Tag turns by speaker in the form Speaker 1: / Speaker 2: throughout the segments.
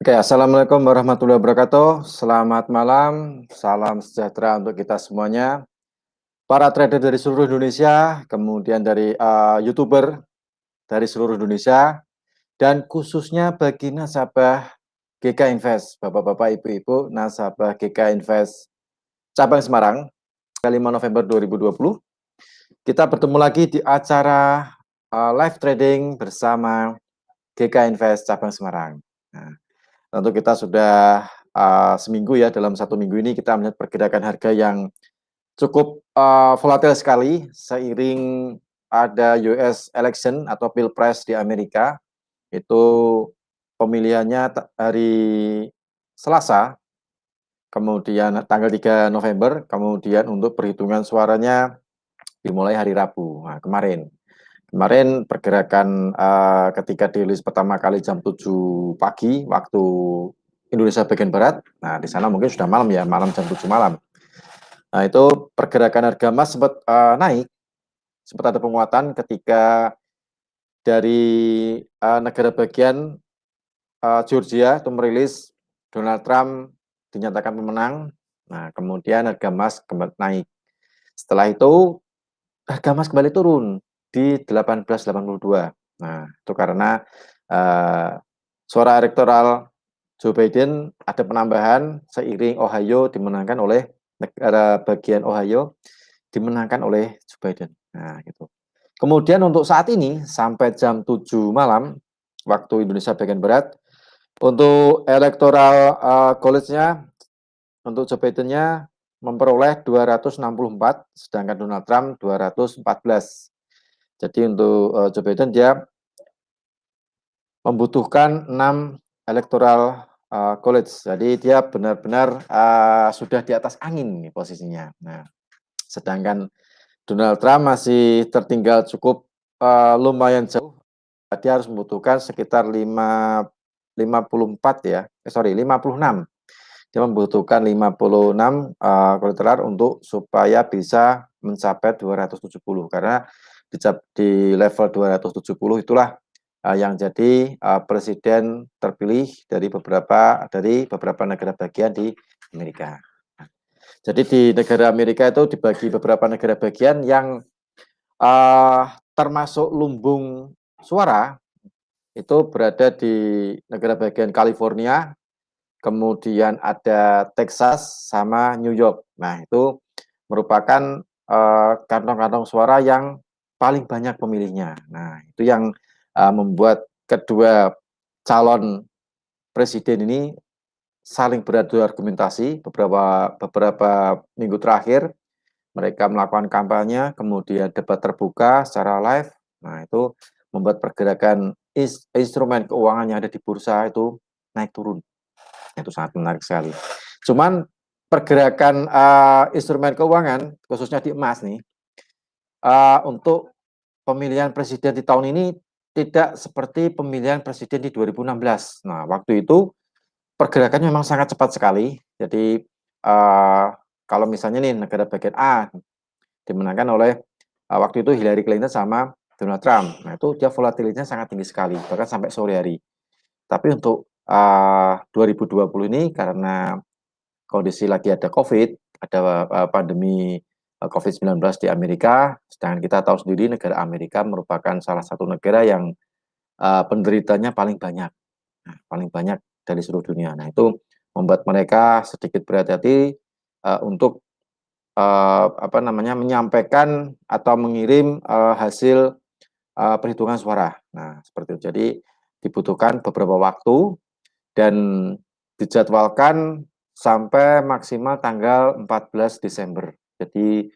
Speaker 1: Oke, assalamualaikum warahmatullahi wabarakatuh. Selamat malam, salam sejahtera untuk kita semuanya. Para trader dari seluruh Indonesia, kemudian dari YouTuber dari seluruh Indonesia, dan khususnya bagi nasabah GK Invest, Bapak-bapak, Ibu-ibu, nasabah GK Invest cabang Semarang, 5 November 2020. Kita bertemu lagi di acara live trading bersama GK Invest cabang Semarang. Nah, tentu kita sudah seminggu ya, dalam satu minggu ini kita melihat pergerakan harga yang cukup volatil sekali seiring ada US election atau Pilpres di Amerika. Itu pemilihannya hari Selasa, kemudian tanggal 3 November, kemudian untuk perhitungan suaranya dimulai hari Rabu. Nah, Kemarin pergerakan ketika dirilis pertama kali jam 7 pagi waktu Indonesia bagian barat. Nah, di sana mungkin sudah malam ya, malam jam 7 malam. Nah, itu pergerakan harga emas sempat naik, sempat ada penguatan ketika dari negara bagian Georgia itu merilis Donald Trump dinyatakan pemenang. Nah, kemudian harga emas kembali naik. Setelah itu harga emas kembali turun di 1882. Nah, itu karena suara elektoral Joe Biden ada penambahan seiring Ohio dimenangkan oleh negara bagian Ohio dimenangkan oleh Joe Biden. Nah, gitu. Kemudian untuk saat ini sampai jam 7 malam waktu Indonesia bagian barat untuk electoral college-nya untuk Joe Biden-nya memperoleh 264, sedangkan Donald Trump 214. Jadi untuk Joe Biden dia membutuhkan 6 electoral college. Jadi dia benar-benar sudah di atas angin nih posisinya. Nah, sedangkan Donald Trump masih tertinggal cukup lumayan jauh. Dia harus membutuhkan sekitar 54 ya. Sorry, 56. Dia membutuhkan 56 electoral untuk supaya bisa mencapai 270 karena di level 270 itulah yang jadi presiden terpilih dari beberapa negara bagian di Amerika. Jadi di negara Amerika itu dibagi beberapa negara bagian yang termasuk lumbung suara itu berada di negara bagian California, kemudian ada Texas sama New York. Nah, itu merupakan kantong-kantong suara yang paling banyak pemilihnya. Nah, itu yang membuat kedua calon presiden ini saling beradu argumentasi beberapa minggu terakhir. Mereka melakukan kampanye, kemudian debat terbuka secara live. Nah, itu membuat pergerakan instrumen keuangan yang ada di bursa itu naik turun. Itu sangat menarik sekali. Cuman pergerakan instrumen keuangan, khususnya di emas nih, untuk pemilihan presiden di tahun ini tidak seperti pemilihan presiden di 2016. Nah, waktu itu pergerakannya memang sangat cepat sekali. Jadi kalau misalnya nih negara bagian A dimenangkan oleh waktu itu Hillary Clinton sama Donald Trump. Nah, itu dia volatilitasnya sangat tinggi sekali, bahkan sampai sore hari. Tapi untuk 2020 ini karena kondisi lagi ada COVID, ada pandemi COVID-19 di Amerika, sedangkan kita tahu sendiri negara Amerika merupakan salah satu negara yang penderitanya paling banyak. Nah, paling banyak dari seluruh dunia. Nah, itu membuat mereka sedikit berhati-hati untuk menyampaikan atau mengirim hasil perhitungan suara. Nah, seperti itu. Jadi dibutuhkan beberapa waktu dan dijadwalkan sampai maksimal tanggal 14 Desember. Jadi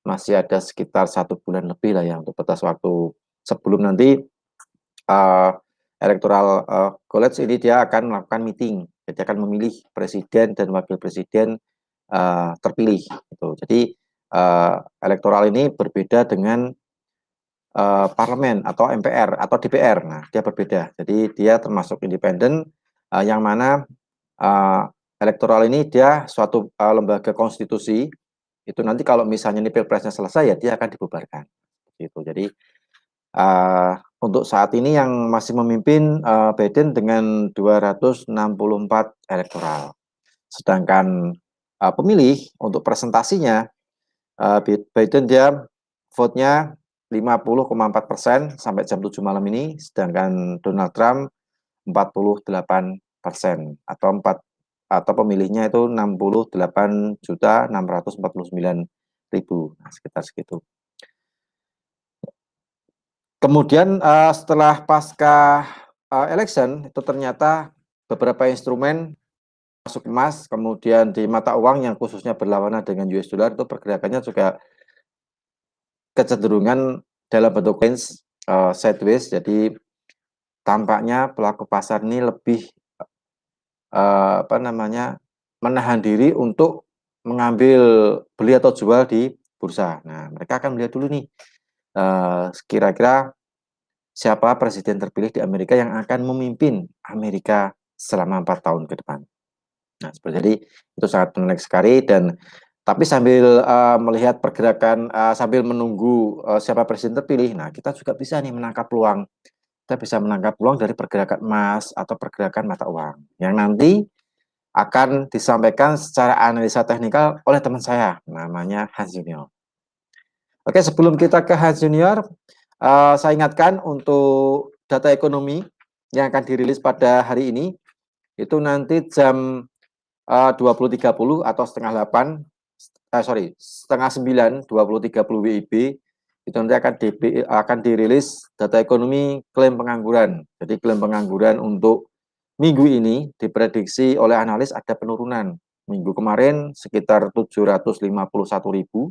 Speaker 1: masih ada sekitar 1 bulan lebih lah ya untuk batas waktu sebelum nanti electoral college ini dia akan melakukan meeting. Jadi akan memilih presiden dan wakil presiden terpilih. Gitu. Jadi elektoral ini berbeda dengan parlemen atau MPR atau DPR. Nah, dia berbeda. Jadi dia termasuk independen yang mana elektoral ini dia suatu lembaga konstitusi. Itu nanti kalau misalnya ini pilpresnya selesai ya dia akan dibubarkan. Gitu. Jadi untuk saat ini yang masih memimpin Biden dengan 264 elektoral. Sedangkan pemilih untuk presentasinya Biden dia vote-nya 50,4% sampai jam 7 malam ini, sedangkan Donald Trump 48% atau pemilihnya itu 68.649.000. Nah, sekitar segitu. Kemudian setelah pasca election itu ternyata beberapa instrumen masuk emas, kemudian di mata uang yang khususnya berlawanan dengan US dollar itu pergerakannya juga kecenderungan dalam bentuk range sideways. Jadi tampaknya pelaku pasar ini lebih menahan diri untuk mengambil beli atau jual di bursa. Nah, mereka akan melihat dulu nih kira-kira siapa presiden terpilih di Amerika yang akan memimpin Amerika selama 4 tahun ke depan. Nah, jadi itu sangat menarik sekali. Dan tapi sambil melihat pergerakan, sambil menunggu siapa presiden terpilih, nah kita juga bisa nih menangkap peluang. Kita bisa menangkap peluang dari pergerakan emas atau pergerakan mata uang yang nanti akan disampaikan secara analisa teknikal oleh teman saya, namanya Hans Junior. Oke, sebelum kita ke Hans Junior, saya ingatkan untuk data ekonomi yang akan dirilis pada hari ini, itu nanti jam 20.30 atau setengah 9, 20.30 WIB, itu nanti akan dirilis data ekonomi klaim pengangguran. Jadi klaim pengangguran untuk minggu ini diprediksi oleh analis ada penurunan. Minggu kemarin sekitar 751.000.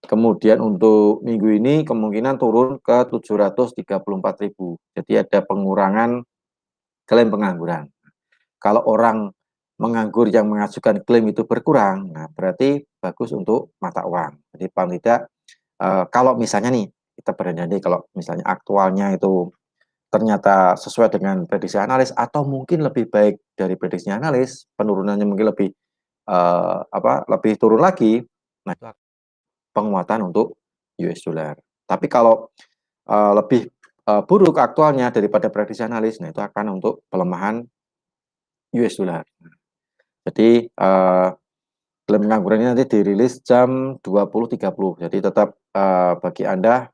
Speaker 1: Kemudian untuk minggu ini kemungkinan turun ke 734.000. Jadi ada pengurangan klaim pengangguran. Kalau orang menganggur yang mengajukan klaim itu berkurang, nah berarti bagus untuk mata uang. Jadi paling tidak kalau misalnya nih kita berandai kalau misalnya aktualnya itu ternyata sesuai dengan prediksi analis atau mungkin lebih baik dari prediksi analis, penurunannya mungkin lebih turun lagi, nah itu penguatan untuk US dollar. Tapi kalau lebih buruk aktualnya daripada prediksi analis, nah itu akan untuk pelemahan US dollar. Jadi klaim pengangguran ini nanti dirilis jam 20.30. Jadi tetap bagi Anda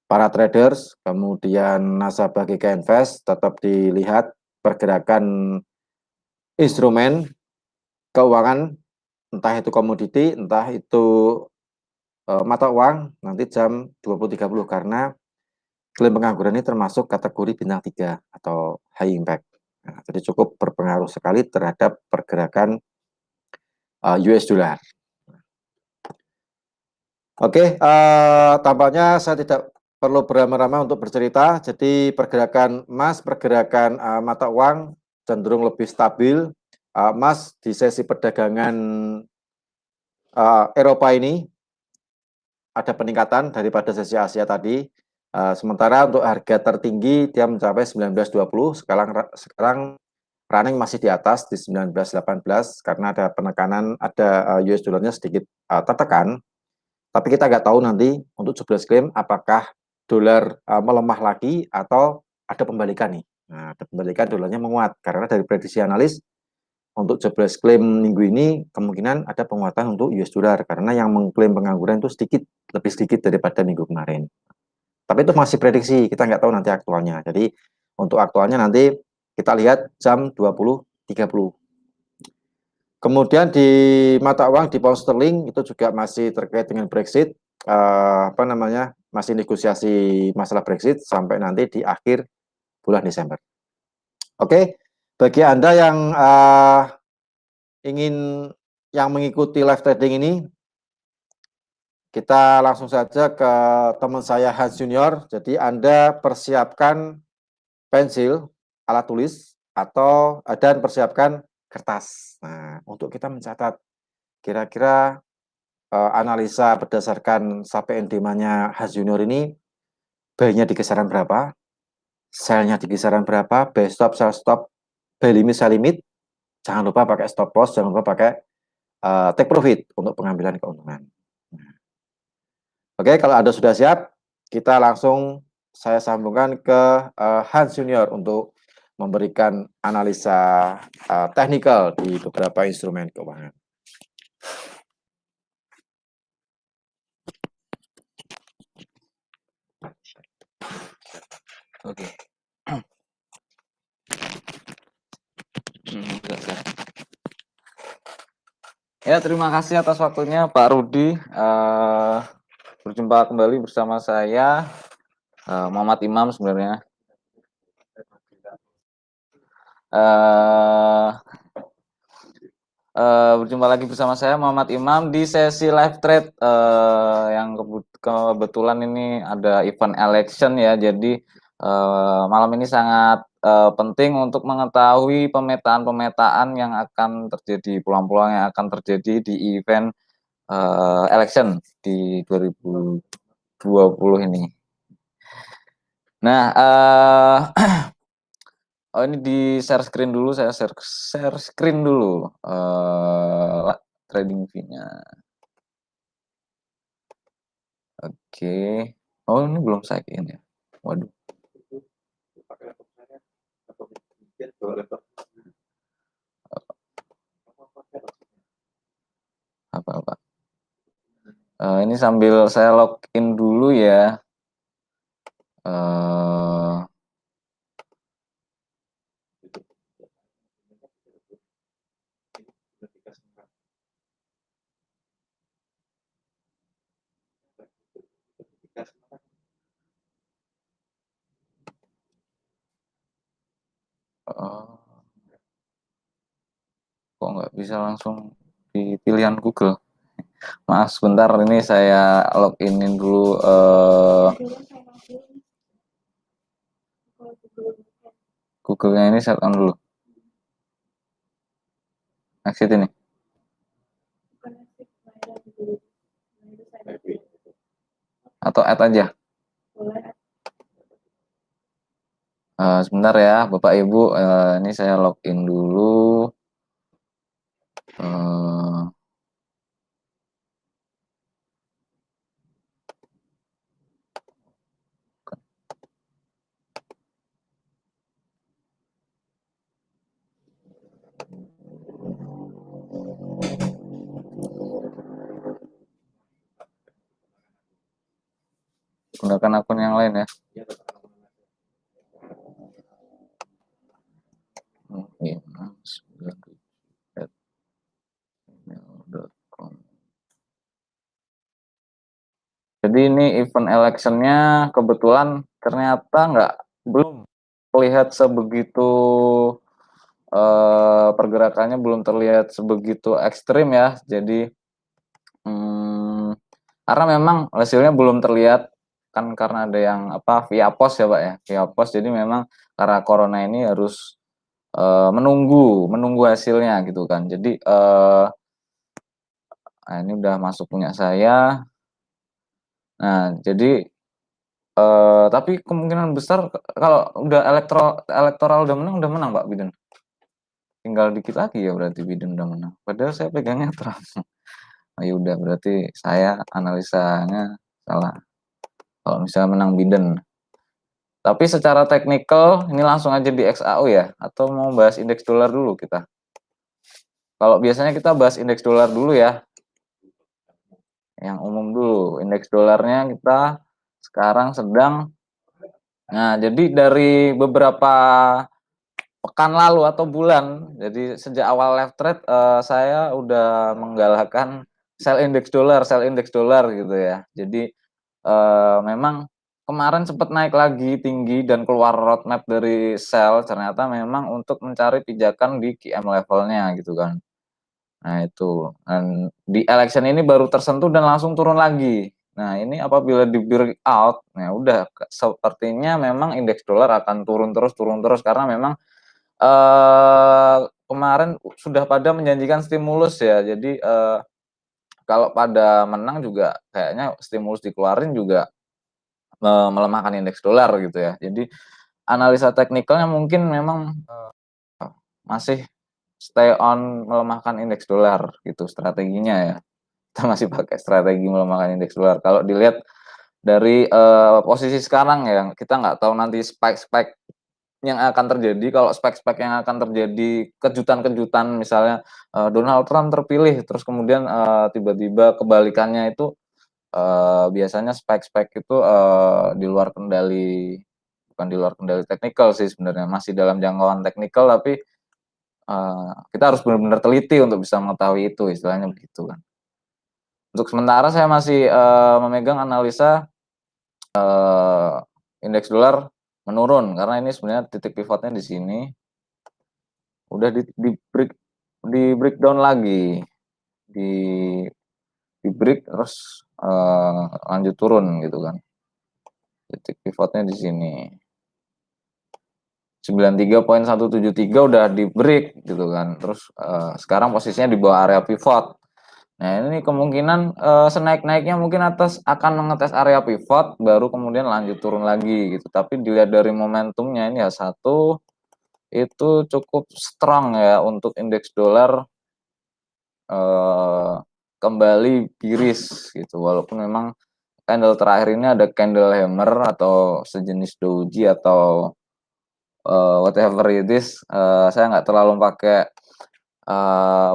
Speaker 1: para traders, kemudian nasabah GK Invest tetap dilihat pergerakan instrumen keuangan, entah itu komoditi, entah itu mata uang nanti jam 20.30 karena klaim pengangguran ini termasuk kategori bintang 3 atau high impact. Nah, jadi cukup berpengaruh sekali terhadap pergerakan US dollar. Oke, tampaknya saya tidak perlu berlama-lama untuk bercerita. Jadi pergerakan emas, pergerakan mata uang cenderung lebih stabil. Emas di sesi perdagangan Eropa ini ada peningkatan daripada sesi Asia tadi. Sementara untuk harga tertinggi dia mencapai 19.20, sekarang running masih di atas di 19.18 karena ada penekanan, ada US dollarnya sedikit tertekan. Tapi kita nggak tahu nanti untuk 17 klaim apakah dolar melemah lagi atau ada pembalikan nih. Nah, ada pembalikan dolarnya menguat karena dari prediksi analis untuk 17 klaim minggu ini kemungkinan ada penguatan untuk US dollar karena yang mengklaim pengangguran itu lebih sedikit daripada minggu kemarin. Tapi itu masih prediksi, kita nggak tahu nanti aktualnya. Jadi untuk aktualnya nanti kita lihat jam 20.30. Kemudian di mata uang di pound sterling itu juga masih terkait dengan Brexit, masih negosiasi masalah Brexit sampai nanti di akhir bulan Desember. Oke, bagi Anda yang yang mengikuti live trading ini, kita langsung saja ke teman saya Hans Junior. Jadi Anda persiapkan pensil, alat tulis, dan persiapkan kertas. Nah, untuk kita mencatat kira-kira analisa berdasarkan SAP NDMA-nya Hans Junior ini, buy-nya di kisaran berapa, sell-nya di kisaran berapa, buy stop, sell stop, buy limit, sell limit. Jangan lupa pakai stop loss, jangan lupa pakai take profit untuk pengambilan keuntungan. Oke, kalau Anda sudah siap, kita langsung saya sambungkan ke Hans Junior untuk memberikan analisa teknikal di beberapa instrumen keuangan.
Speaker 2: Oke. Ya, terima kasih atas waktunya Pak Rudi. Berjumpa kembali bersama saya Muhammad Imam sebenarnya. Berjumpa lagi bersama saya Muhammad Imam di sesi live trade yang kebetulan ini ada event election ya. Jadi malam ini sangat penting untuk mengetahui pemetaan-pemetaan yang akan terjadi, peluang-peluang yang akan terjadi di event election di 2020 ini. Nah, oh ini di share screen dulu, saya share screen dulu trading fee-nya. Oke. Oh ini belum saya in ya. Waduh. Apa? Ini sambil saya login dulu ya. Kok nggak bisa langsung di pilihan Google? Maaf sebentar, ini saya loginin dulu. Google-nya ini set on dulu. Exit ini. Atau add aja. Sebentar ya Bapak Ibu, ini saya login dulu. Gunakan akun yang lain ya. Jadi ini event electionnya kebetulan ternyata belum terlihat sebegitu pergerakannya belum terlihat sebegitu ekstrim ya. Jadi karena memang hasilnya belum terlihat kan, karena ada yang via pos ya Pak ya, via pos. Jadi memang karena corona ini harus menunggu hasilnya gitu kan. Jadi nah ini udah masuk punya saya. Nah jadi tapi kemungkinan besar kalau udah elektoral udah menang Pak Biden. Tinggal dikit lagi ya berarti Biden udah menang. Padahal saya pegangnya Trump. Oh, ya udah berarti saya analisanya salah. Kalau misalnya menang Biden. Tapi secara teknikal ini langsung aja di XAU ya, atau mau bahas indeks dolar dulu kita? Kalau biasanya kita bahas indeks dolar dulu ya. Yang umum dulu, indeks dolarnya kita sekarang sedang. Nah, jadi dari beberapa pekan lalu atau bulan, jadi sejak awal live trade saya udah menggalakkan sell indeks dolar gitu ya. Jadi memang kemarin sempat naik lagi tinggi dan keluar roadmap dari sell, ternyata memang untuk mencari pijakan di QM levelnya gitu kan. Nah itu, dan di election ini baru tersentuh dan langsung turun lagi. Nah ini apabila di breakout, nah udah sepertinya memang indeks dolar akan turun terus karena memang kemarin sudah pada menjanjikan stimulus ya. Jadi kalau pada menang juga kayaknya stimulus dikeluarin juga melemahkan indeks dolar gitu ya. Jadi analisa teknikalnya mungkin memang masih stay on melemahkan indeks dolar gitu strateginya ya. Kita masih pakai strategi melemahkan indeks dolar. Kalau dilihat dari posisi sekarang ya, kita nggak tahu nanti spike-spike yang akan terjadi. Kalau spek-spek yang akan terjadi, kejutan-kejutan misalnya, Donald Trump terpilih, terus kemudian, tiba-tiba kebalikannya itu, biasanya spek-spek itu, di luar kendali, bukan di luar kendali teknikal sih sebenarnya, masih dalam jangkauan teknikal tapi, kita harus benar-benar teliti untuk bisa mengetahui itu, istilahnya begitu kan. Untuk sementara saya masih, memegang analisa, indeks dolar menurun karena ini sebenarnya titik pivotnya di sini. Udah di breakdown lagi, di di-break terus, lanjut turun gitu kan. Titik pivotnya di sini. 93.173 udah di-break gitu kan. Terus, sekarang posisinya di bawah area pivot. Nah, ini kemungkinan, senaik-naiknya mungkin akan mengetes area pivot, baru kemudian lanjut turun lagi gitu. Tapi dilihat dari momentumnya ini ya, satu, itu cukup strong ya untuk indeks dolar, kembali bearish gitu, walaupun memang candle terakhir ini ada candle hammer atau sejenis doji atau, whatever it is, saya nggak terlalu pakai,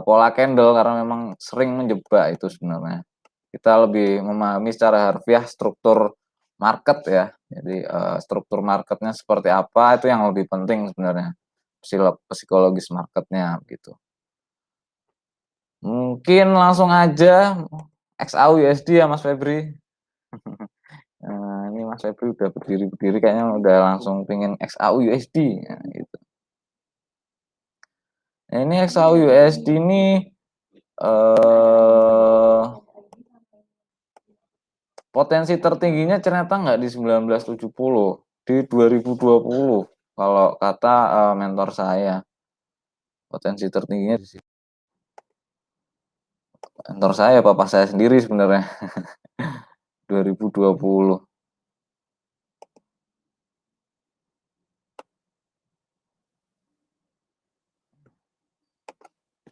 Speaker 2: pola candle karena memang sering menjebak itu sebenarnya. Kita lebih memahami secara harfiah struktur market ya. Jadi, struktur marketnya seperti apa itu yang lebih penting sebenarnya, psikologis marketnya gitu. Mungkin langsung aja XAUUSD ya Mas Febri. Ini Mas Febri udah berdiri-berdiri kayaknya udah langsung pengen XAUUSD, nah gitu. Nah ini XAUUSD ini, eee, potensi tertingginya ternyata nggak di 1970, di 2020 kalau kata, mentor saya. Potensi tertingginya di situ. Mentor saya, papa saya sendiri sebenarnya, 2020.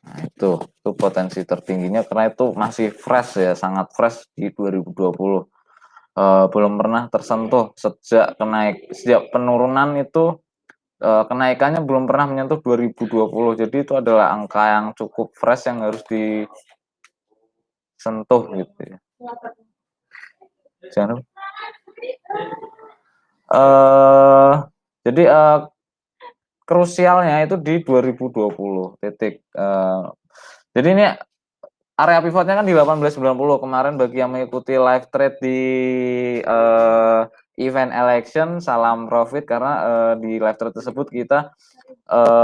Speaker 2: Nah itu potensi tertingginya karena itu masih fresh ya, sangat fresh di 2020. Belum pernah tersentuh sejak penurunan itu, kenaikannya belum pernah menyentuh 2020. Jadi itu adalah angka yang cukup fresh yang harus disentuh gitu ya. Jangan jadi, krusialnya itu di 2020 titik, jadi ini area pivotnya kan di 1890 kemarin. Bagi yang mengikuti live trade di, event election, salam profit karena, di live trade tersebut kita,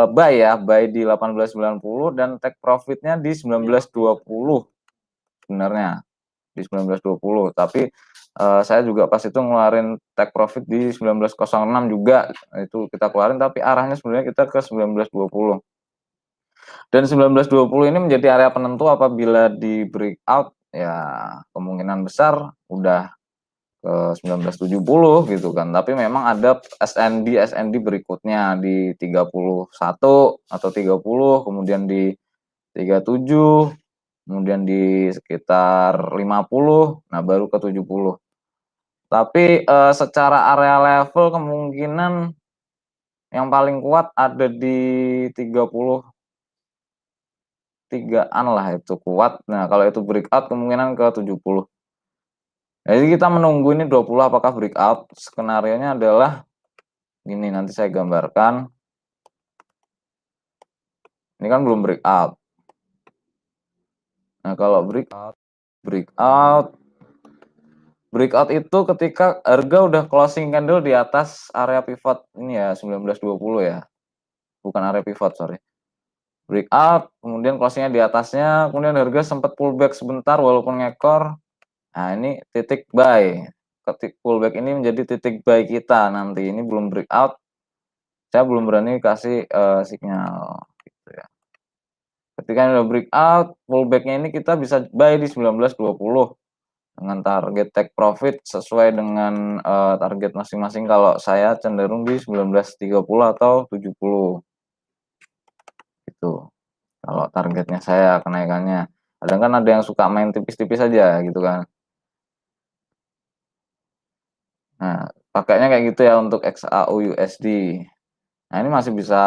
Speaker 2: buy di 1890 dan take profitnya di 1920 sebenarnya, di 1920. Tapi, saya juga pas itu ngeluarin take profit di 1906 juga, itu kita keluarin tapi arahnya sebenarnya kita ke 1920. Dan 1920 ini menjadi area penentu apabila di breakout, ya kemungkinan besar udah ke 1970 gitu kan. Tapi memang ada SND berikutnya di 31 atau 30, kemudian di 37, kemudian di sekitar 50, nah baru ke 70. Tapi, secara area level kemungkinan yang paling kuat ada di 33-an lah itu kuat. Nah, kalau itu breakout kemungkinan ke 70. Jadi kita menunggu ini 20 apakah breakout. Skenarionya adalah gini, nanti saya gambarkan. Ini kan belum breakout. Nah, kalau breakout itu ketika harga udah closing candle di atas area pivot ini ya 1920 ya. Bukan area pivot, sorry. Breakout, kemudian closingnya di atasnya, kemudian harga sempat pullback sebentar walaupun ngekor. Nah, ini titik buy. Pullback ini menjadi titik buy kita nanti. Ini belum breakout, saya belum berani kasih, sinyal gitu ya. Ketika udah breakout, pullback-nya ini kita bisa buy di 1920 dengan target take profit sesuai dengan, target masing-masing. Kalau saya cenderung di 1930 atau 70 gitu. Kalau targetnya saya kenaikannya. Kadang kan ada yang suka main tipis-tipis aja gitu kan. Nah, pakainya kayak gitu ya untuk XAU USD. Nah, ini masih bisa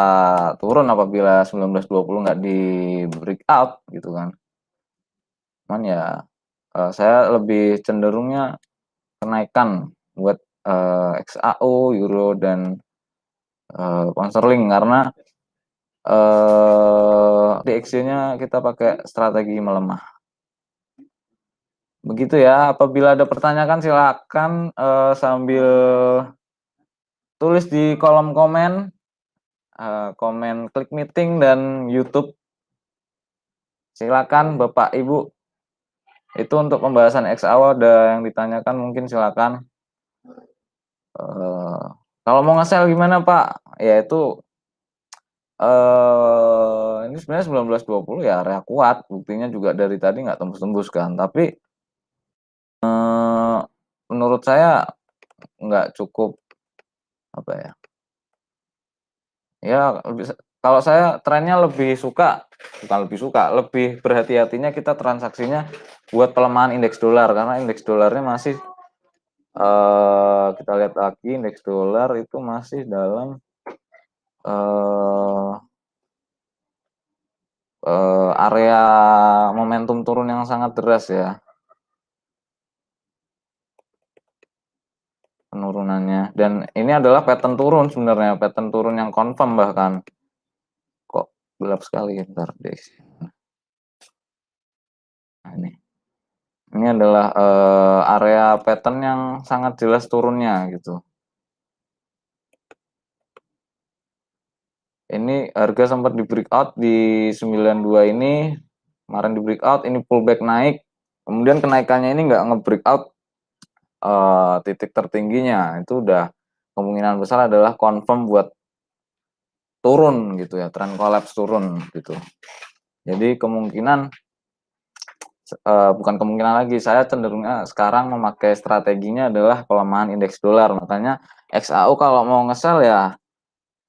Speaker 2: turun apabila 19.20 nggak di breakout gitu kan. Cuman ya saya lebih cenderungnya kenaikan buat XAU, Euro dan pound sterling karena DXY-nya kita pakai strategi melemah. Begitu ya, apabila ada pertanyaan silakan sambil tulis di kolom komen, komen klik meeting dan YouTube. Silakan Bapak Ibu. Itu untuk pembahasan XAU ada yang ditanyakan mungkin silakan. Kalau mau nge-sell gimana Pak? Ya itu ini sebenarnya 19.20 ya area kuat, buktinya juga dari tadi nggak tembus-tembus kan. Tapi menurut saya nggak cukup apa ya? Ya kalau saya trennya lebih suka, bukan lebih suka, lebih berhati-hatinya kita transaksinya buat pelemahan indeks dolar karena indeks dolarnya masih kita lihat lagi indeks dolar itu masih dalam area momentum turun yang sangat deras ya penurunannya, dan ini adalah pattern turun sebenarnya, pattern turun yang confirm bahkan. Kok gelap sekali ntar deh. Nah, ini adalah area pattern yang sangat jelas turunnya gitu. Ini harga sempat di breakout di 92 ini, kemarin di breakout, ini pullback naik, kemudian kenaikannya ini nggak nge-breakout titik tertingginya, itu udah kemungkinan besar adalah confirm buat turun gitu ya, tren collapse turun gitu. Jadi kemungkinan bukan kemungkinan lagi, saya cenderungnya sekarang memakai strateginya adalah pelemahan indeks dolar. Makanya XAU kalau mau nge-sell ya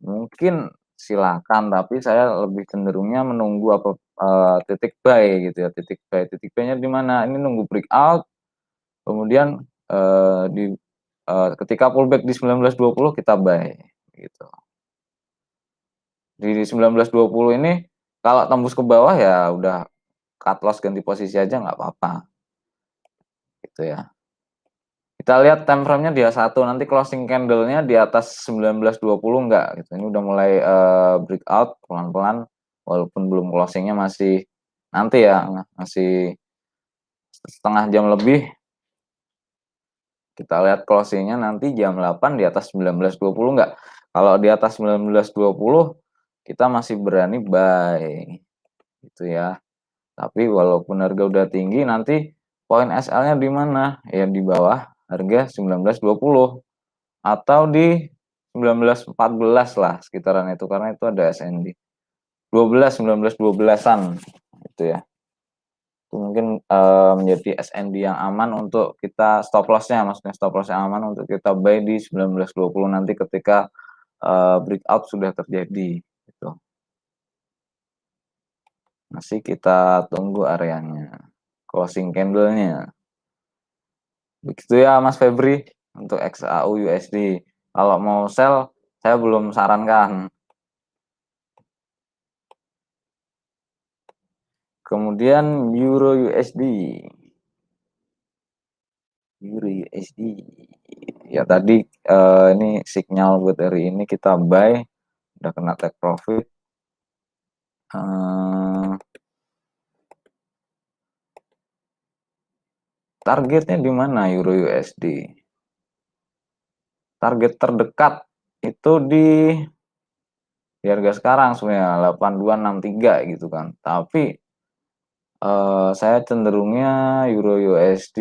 Speaker 2: mungkin silakan, tapi saya lebih cenderungnya menunggu apa titik buy gitu ya, titik buy. Titik buy-nya di mana? Ini nunggu breakout, kemudian ketika pullback di 19.20 kita buy gitu. Di 19.20 ini kalau tembus ke bawah ya udah cut loss ganti posisi aja nggak apa-apa. Gitu ya. Kita lihat time frame-nya dia 1, nanti closing candle-nya di atas 19.20 enggak gitu. Ini udah mulai breakout pelan-pelan walaupun belum closing-nya masih nanti ya, masih setengah jam lebih. Kita lihat closing-nya nanti jam 8 di atas 19.20 enggak. Kalau di atas 19.20 kita masih berani buy gitu ya. Tapi walaupun harga udah tinggi nanti poin SL-nya di mana? Ya di bawah harga 19.20 atau di 19.14 lah sekitaran itu karena itu ada SND 19.12an gitu ya. Itu mungkin menjadi SND yang aman untuk kita stop loss-nya, maksudnya stop loss yang aman untuk kita buy di 19.20 nanti ketika breakout sudah terjadi gitu. Masih kita tunggu areanya, closing candle-nya. Begitu ya Mas Febri untuk XAU USD. Kalau mau sell saya belum sarankan. Kemudian Euro USD. Euro USD. Ya tadi ini sinyal buat hari ini kita buy, udah kena take profit. Targetnya di mana Euro USD? Target terdekat itu di harga sekarang sebenarnya 8263 gitu kan. Tapi saya cenderungnya Euro USD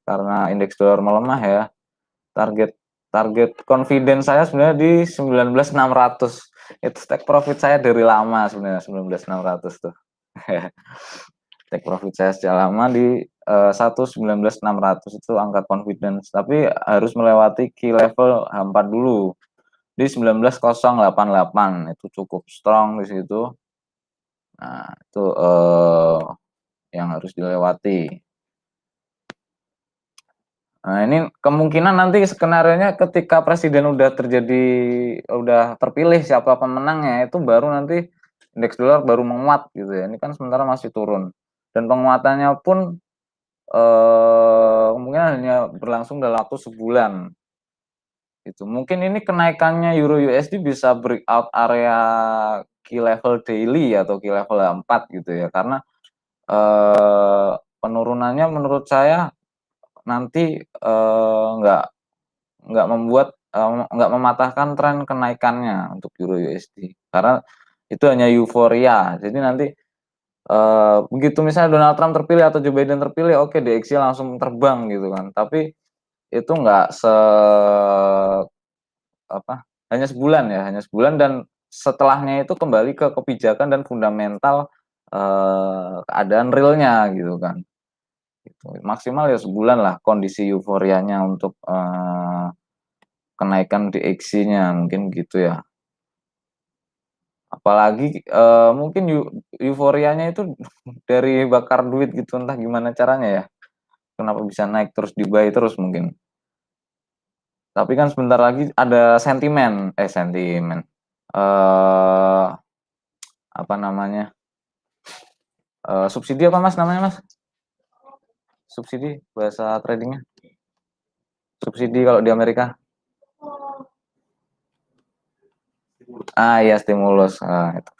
Speaker 2: karena indeks dolar melemah ya. Target target confidence saya sebenarnya di 19.600. Itu take profit saya dari lama sebenarnya 19.600 tuh. Take profit saya sejak lama di 19.600 itu angka confidence. Tapi harus melewati key level H4 dulu di 19.088 itu cukup strong di situ. Nah, itu yang harus dilewati. Nah, ini kemungkinan nanti skenarionya ketika presiden udah terpilih siapa pemenangnya, itu baru nanti indeks dolar baru menguat gitu ya. Ini kan sementara masih turun. Dan penguatannya pun kemungkinan hanya berlangsung dalam waktu sebulan. Itu mungkin ini kenaikannya Euro USD bisa breakout area key level daily atau key level 4 gitu ya. Karena penurunannya menurut saya nanti nggak mematahkan tren kenaikannya untuk Euro USD karena itu hanya euforia. Jadi nanti begitu misalnya Donald Trump terpilih atau Joe Biden terpilih, oke DXY langsung terbang gitu kan. Tapi itu nggak hanya sebulan ya, hanya sebulan dan setelahnya itu kembali ke kebijakan dan fundamental keadaan realnya gitu kan. Gitu. Maksimal ya sebulan lah kondisi euforianya untuk kenaikan DXY-nya mungkin gitu ya. Apalagi mungkin euforianya itu dari bakar duit gitu, entah gimana caranya ya. Kenapa bisa naik terus di-buy terus mungkin. Tapi kan sebentar lagi ada sentimen. Eh apa namanya? Subsidi apa Mas namanya Mas? Subsidi bahasa tradingnya. Subsidi kalau di Amerika. Iya stimulus. Itu.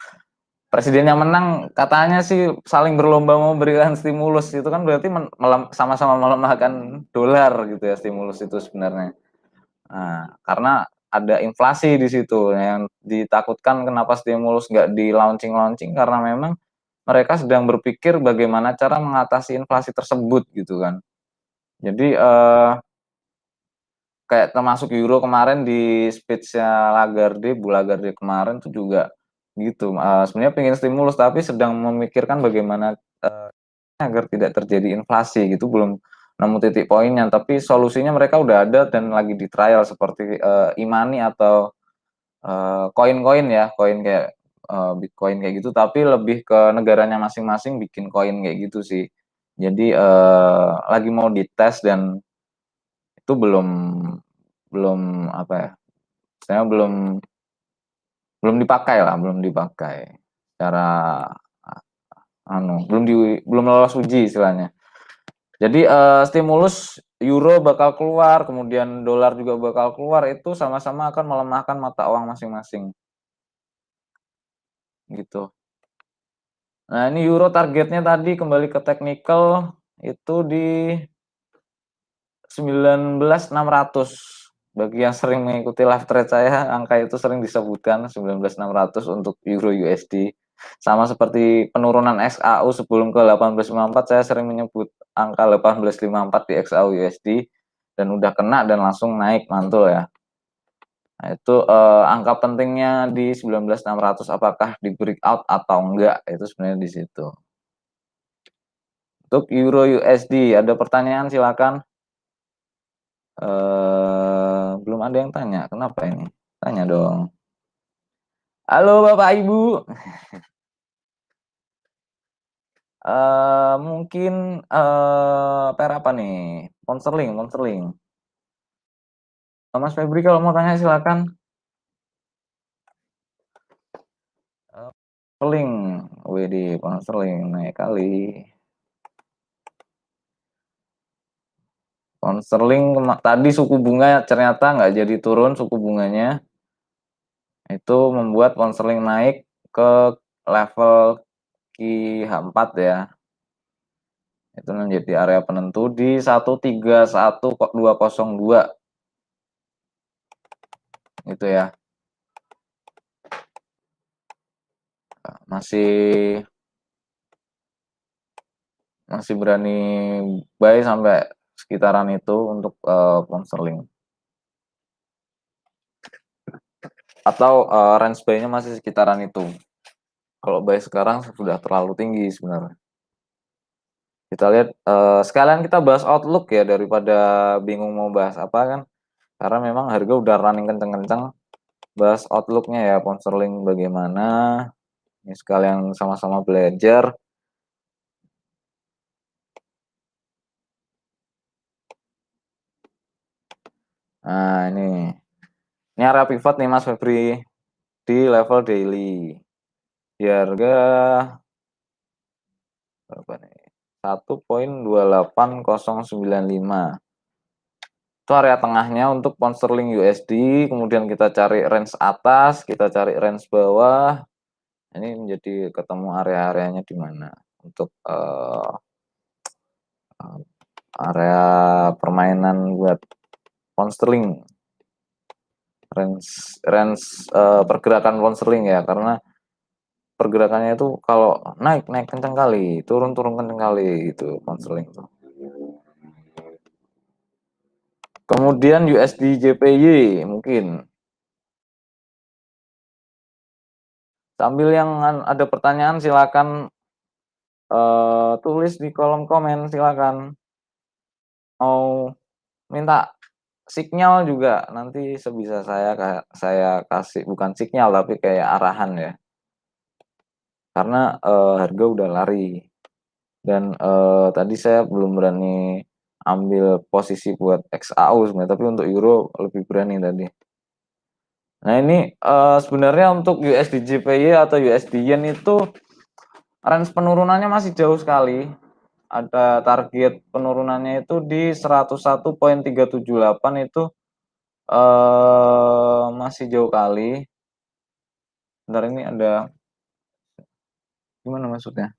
Speaker 2: Presiden yang menang katanya sih saling berlomba mau memberikan stimulus itu kan berarti sama-sama melemahkan dolar gitu ya stimulus itu sebenarnya. Nah, karena ada inflasi di situ yang ditakutkan kenapa stimulus nggak di launching karena memang mereka sedang berpikir bagaimana cara mengatasi inflasi tersebut gitu kan. Jadi kayak termasuk Euro kemarin di speech-nya Bu Lagarde kemarin tuh juga gitu, sebenarnya pengen stimulus tapi sedang memikirkan bagaimana, agar tidak terjadi inflasi gitu, belum nemu titik poinnya, tapi solusinya mereka udah ada dan lagi di-trial seperti, e-money atau, koin-koin ya, koin kayak, Bitcoin kayak gitu, tapi lebih ke negaranya masing-masing bikin koin kayak gitu sih. Jadi, lagi mau dites dan itu belum belum apa ya, istilahnya belum dipakai lah, belum dipakai secara belum lolos uji istilahnya. Jadi stimulus euro bakal keluar, kemudian dolar juga bakal keluar, itu sama-sama akan melemahkan mata uang masing-masing, gitu. Nah ini euro targetnya tadi kembali ke technical itu di 19.600. Bagi yang sering mengikuti live trade saya, angka itu sering disebutkan 19.600 untuk euro USD. Sama seperti penurunan XAU sebelum ke 18.54, saya sering menyebut angka 18.54 di XAU USD dan udah kena dan langsung naik mantul ya. Nah, itu angka pentingnya di 19.600 apakah di breakout atau enggak, itu sebenarnya di situ. Untuk euro USD ada pertanyaan silakan. Belum ada yang tanya, kenapa ini? Tanya dong. Halo Bapak Ibu. Mungkin pair apa nih? Pound sterling. Mas Febri kalau mau tanya silakan. Sterling, widih, pound sterling naik kali. Pound sterling tadi suku bunga ternyata nggak jadi turun suku bunganya. Itu membuat pound sterling naik ke level QH4 ya. Itu menjadi area penentu di 131202 gitu ya. Masih berani buy sampai sekitaran itu untuk pound sterling. Atau range buy-nya masih sekitaran itu. Kalau buy sekarang sudah terlalu tinggi sebenarnya. Kita lihat sekalian kita bahas outlook ya daripada bingung mau bahas apa kan. Karena memang harga udah running kenceng-kenceng. Bahas outlook-nya ya pound sterling bagaimana. Ini sekalian sama-sama belajar. area pivot nih Mas Febri di level daily. Di harga berapa nih? 1.28095. Itu area tengahnya untuk pound sterling USD, kemudian kita cari range atas, kita cari range bawah. Ini menjadi ketemu area-areanya di mana untuk area permainan buat pound sterling. Range pergerakan pound sterling ya, karena pergerakannya itu kalau naik kencang kali, turun kencang kali gitu pound sterling itu. Kemudian USD JPY mungkin. Sambil yang ada pertanyaan silakan tulis di kolom komen, silakan. Mau minta sinyal juga nanti sebisa saya kasih, bukan sinyal tapi kayak arahan ya. Karena harga udah lari. Dan tadi saya belum berani ambil posisi buat XAU sebenarnya, tapi untuk euro lebih berani tadi. Nah ini sebenarnya untuk USD JPY atau USD Yen itu range penurunannya masih jauh sekali. Ada target penurunannya itu di 101.378 itu masih jauh kali. Bentar, ini ada gimana maksudnya?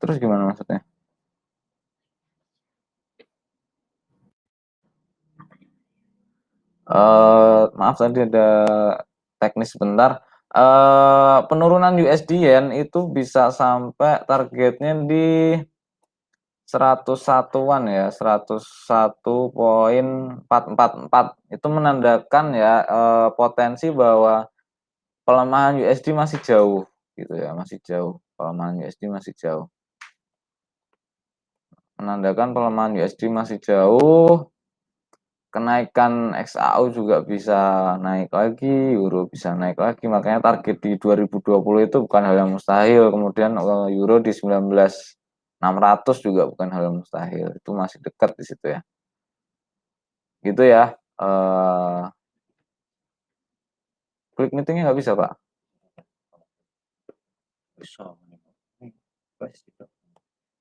Speaker 2: Terus gimana maksudnya? Maaf tadi ada teknis sebentar. Penurunan USD Yen itu bisa sampai targetnya di 101-an ya, 101.444. Itu menandakan ya potensi bahwa pelemahan USD masih jauh gitu ya, masih jauh. Pelemahan USD masih jauh. Menandakan pelemahan USD masih jauh. Kenaikan XAU juga bisa naik lagi, euro bisa naik lagi. Makanya target di 2020 itu bukan hal yang mustahil. Kemudian euro di 19.600 juga bukan hal yang mustahil. Itu masih dekat di situ ya. Gitu ya. Klik meetingnya nggak bisa, Pak?
Speaker 3: Bisa.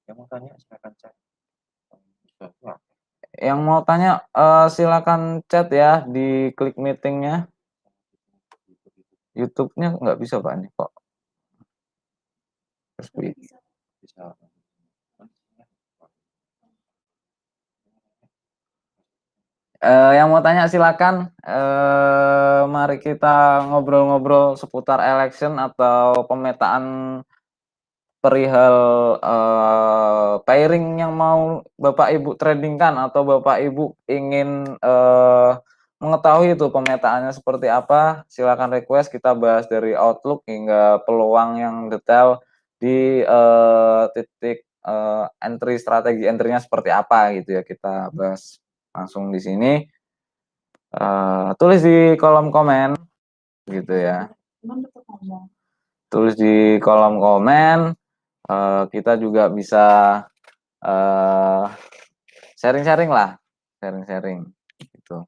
Speaker 3: Yang mau tanya silakan chat.
Speaker 2: Yang mau tanya silakan chat ya di klik meetingnya. YouTube-nya nggak bisa Pak nih kok.
Speaker 3: Bisa.
Speaker 2: Yang mau tanya silakan. Mari kita ngobrol-ngobrol seputar election atau pemetaan perihal pairing yang mau Bapak Ibu tradingkan atau Bapak Ibu ingin mengetahui itu pemetaannya seperti apa, silakan request, kita bahas dari outlook hingga peluang yang detail di titik entry, strategi entry-nya seperti apa gitu ya, kita bahas langsung di sini. Tulis di kolom komen gitu ya. Tulis di kolom komen. Kita juga bisa sharing-sharing lah, sharing-sharing gitu.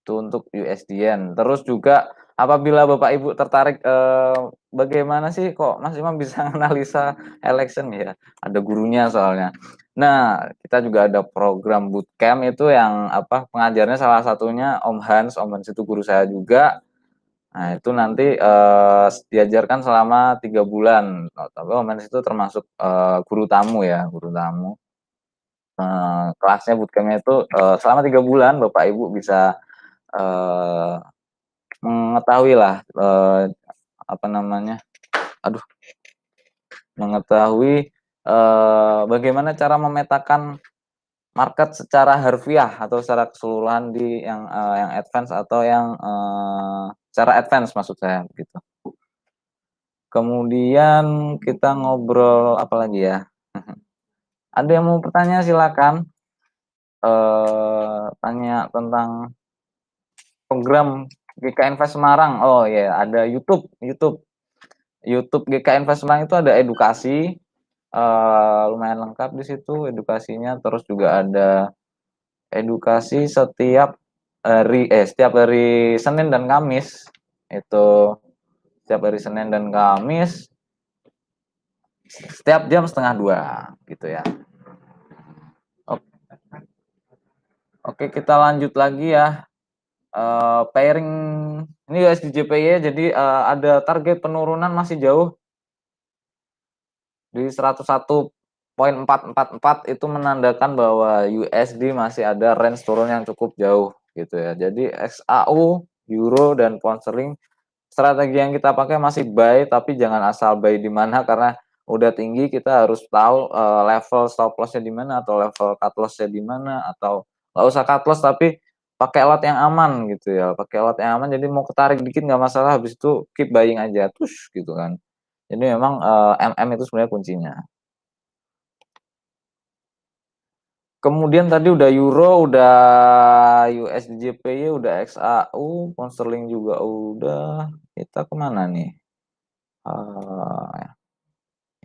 Speaker 2: Itu untuk USD-Yen. Terus juga apabila Bapak Ibu tertarik bagaimana sih kok Mas Imam bisa analisa election ya? Ada gurunya soalnya. Nah, kita juga ada program bootcamp itu yang pengajarnya salah satunya Om Hans. Om Hans itu guru saya juga. Nah, itu nanti diajarkan selama 3 bulan. Tapi Om Hans itu termasuk guru tamu ya, guru tamu. Kelasnya bootcamp-nya itu selama 3 bulan Bapak Ibu bisa mengetahui lah mengetahui bagaimana cara memetakan market secara harfiah atau secara keseluruhan di yang advance atau yang secara advance maksud saya gitu. Kemudian kita ngobrol apa lagi ya? Ada yang mau bertanya silakan. Tanya tentang program GK Invest Semarang. Oh ya, ada YouTube GK Invest Semarang itu ada edukasi. lumayan lengkap di situ edukasinya, terus juga ada edukasi setiap hari Senin dan Kamis. Itu setiap hari Senin dan Kamis setiap jam setengah 2 gitu ya. Oke, kita lanjut lagi ya. Pairing ini USDJPY, jadi ada target penurunan masih jauh di 101,444. Itu menandakan bahwa USD masih ada range turun yang cukup jauh gitu ya. Jadi XAU, Euro dan Pound Sterling, strategi yang kita pakai masih buy, tapi jangan asal buy di mana, karena udah tinggi kita harus tahu level stop loss-nya di mana atau level cut loss-nya di mana, atau nggak usah cut loss tapi pakai lot yang aman gitu ya, pakai lot yang aman, jadi mau ketarik dikit nggak masalah, habis itu keep buying aja terus gitu kan. Jadi memang MM itu sebenarnya kuncinya. Kemudian tadi udah Euro, udah USDJPY, udah XAU, Pound Sterling juga udah. Kita kemana nih?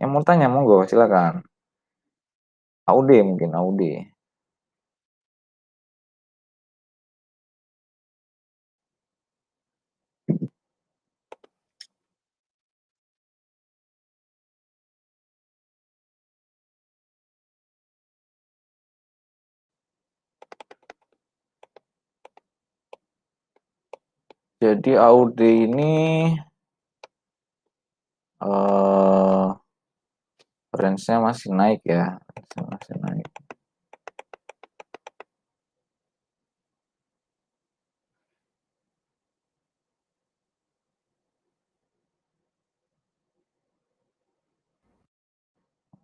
Speaker 2: Yang mau tanya monggo silakan. AUD mungkin AUD. Jadi AUD ini range-nya masih naik ya, masih naik.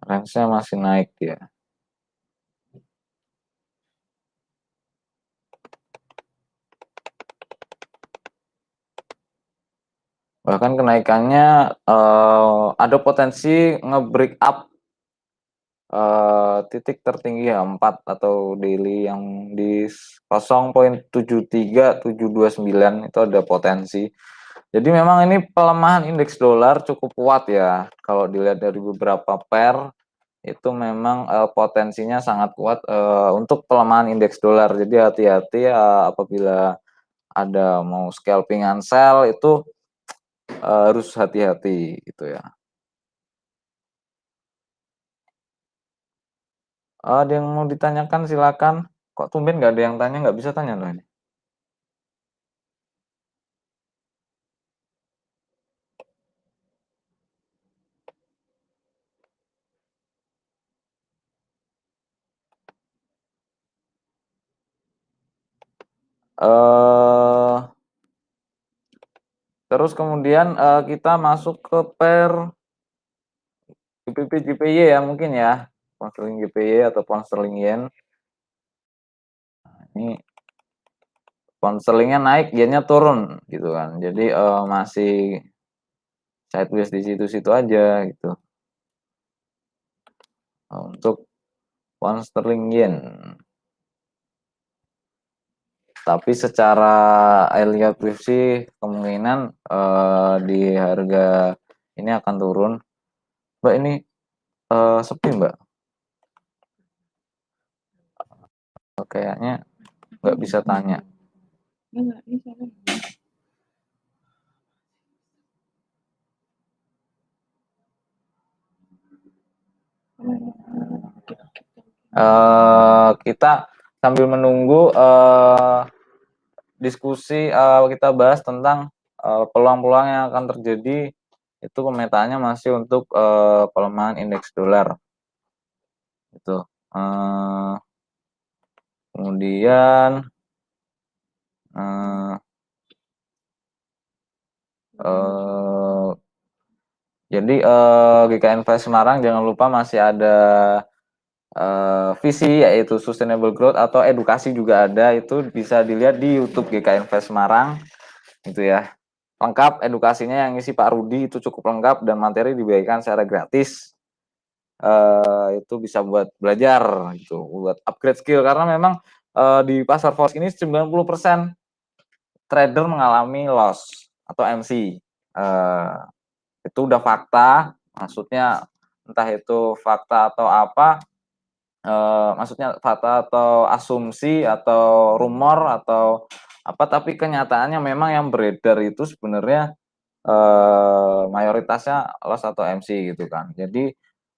Speaker 2: Range-nya masih naik dia. Bahkan kenaikannya ada potensi nge-break up titik tertinggi ya 4 atau daily yang di 0,73729 itu ada potensi. Jadi memang ini pelemahan indeks dolar cukup kuat ya. Kalau dilihat dari beberapa pair itu memang potensinya sangat kuat untuk pelemahan indeks dolar. Jadi hati-hati apabila ada mau scalping and sell itu harus hati-hati gitu ya. Ada yang mau ditanyakan silakan. Kok tumben nggak ada yang tanya, nggak bisa tanya loh ini. Terus kemudian kita masuk ke pair GBP GPY ya mungkin ya, pound sterling GPY atau pound sterling yen. Ini pound sterlingnya naik, yennya turun gitu kan. Jadi masih sideways di situ-situ aja gitu. Untuk pound sterling yen. Tapi secara lihat brief sih kemungkinan di harga ini akan turun. Mbak ini sepi Mbak. Kayaknya nggak bisa tanya. Kita sambil menunggu diskusi kita bahas tentang peluang-peluang yang akan terjadi, itu pemetaannya masih untuk pelemahan indeks dolar itu. Kemudian jadi GKN Invest Semarang jangan lupa masih ada visi yaitu sustainable growth, atau edukasi juga ada, itu bisa dilihat di YouTube GKN Invest Semarang gitu ya. Lengkap edukasinya yang ngisi Pak Rudi, itu cukup lengkap dan materi dibagikan secara gratis. Itu bisa buat belajar gitu, buat upgrade skill, karena memang di pasar forex ini 90% trader mengalami loss atau MC. Itu udah fakta, maksudnya entah itu fakta atau apa, maksudnya fakta atau asumsi atau rumor atau apa, tapi kenyataannya memang yang beredar itu sebenarnya, mayoritasnya loss atau MC gitu kan. Jadi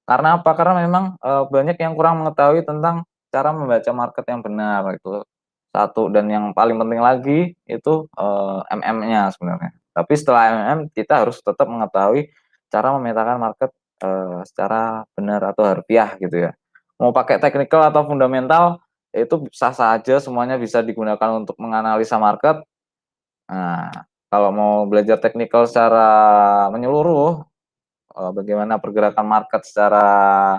Speaker 2: karena apa? Karena memang, banyak yang kurang mengetahui tentang cara membaca market yang benar itu, satu. Dan yang paling penting lagi itu, MM-nya sebenarnya. Tapi setelah MM kita harus tetap mengetahui cara memetakan market, secara benar atau harfiah gitu ya. Mau pakai teknikal atau fundamental, itu sah-sah aja, semuanya bisa digunakan untuk menganalisa market. Nah, kalau mau belajar teknikal secara menyeluruh, bagaimana pergerakan market secara,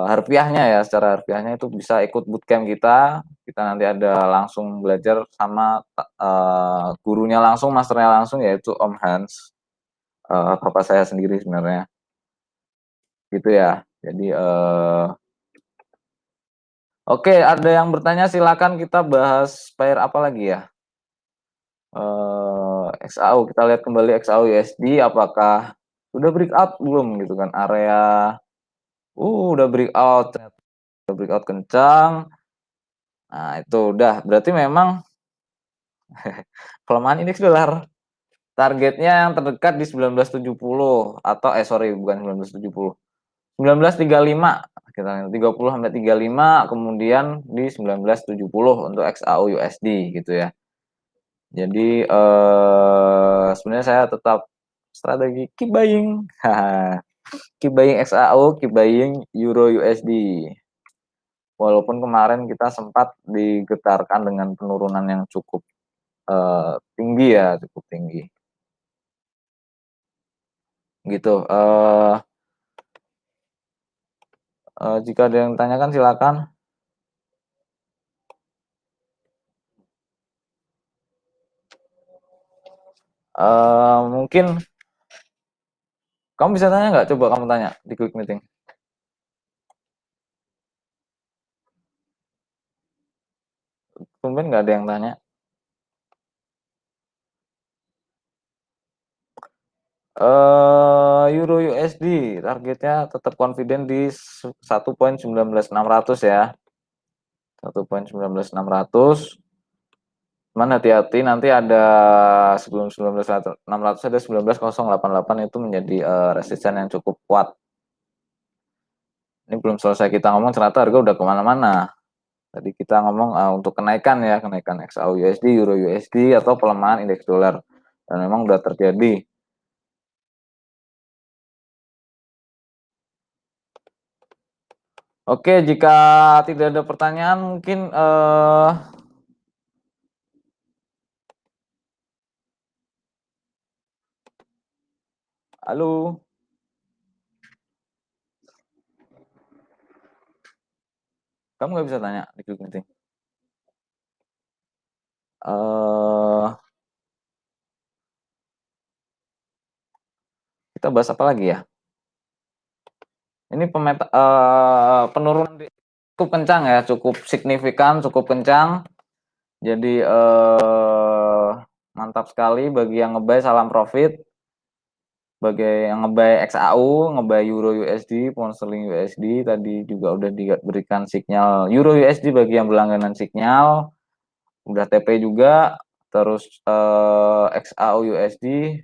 Speaker 2: harfiahnya ya, secara harfiahnya itu bisa ikut bootcamp kita. Kita nanti ada langsung belajar sama, gurunya langsung, masternya langsung, yaitu Om Hans, bapak saya sendiri sebenarnya, gitu ya. Jadi, oke, ada yang bertanya silakan, kita bahas pair apa lagi ya? XAU, kita lihat kembali XAU USD apakah sudah breakout belum gitu kan, area udah breakout, ternyata udah breakout kencang. Nah, itu udah berarti memang pelemahan indeks dolar. Targetnya yang terdekat di 1970 atau sorry, bukan 1970. 1935, kita lihat 30 sampai 35, kemudian di 1970 untuk XAU USD gitu ya. Jadi, sebenarnya saya tetap strategi keep buying. Keep buying XAU, keep buying Euro USD. Walaupun kemarin kita sempat digetarkan dengan penurunan yang cukup, tinggi ya, cukup tinggi. Gitu, jika ada yang tanyakan silakan. Mungkin kamu bisa tanya nggak? Coba kamu tanya di quick meeting. Tumben nggak ada yang tanya. Euro USD targetnya tetap confident di 1.19600 ya. 1.19600. Cuman hati-hati, nanti ada sebelum 19.600 ada 19.088 itu menjadi, resisten yang cukup kuat. Ini belum selesai kita ngomong ternyata harga udah kemana-mana. Tadi kita ngomong, untuk kenaikan ya, kenaikan XAU USD, Euro USD atau pelemahan indeks dolar, dan memang udah terjadi. Oke, jika tidak ada pertanyaan mungkin, halo? Kamu nggak bisa tanya di quick meeting? Kita bahas apa lagi ya? Ini penurunan cukup kencang ya, cukup signifikan, cukup kencang. Jadi, mantap sekali bagi yang nge-buy, salam profit. Bagi yang nge-buy XAU, nge-buy Euro USD, pound sterling USD, tadi juga udah diberikan sinyal Euro USD bagi yang berlangganan sinyal, udah TP juga. Terus, XAU USD.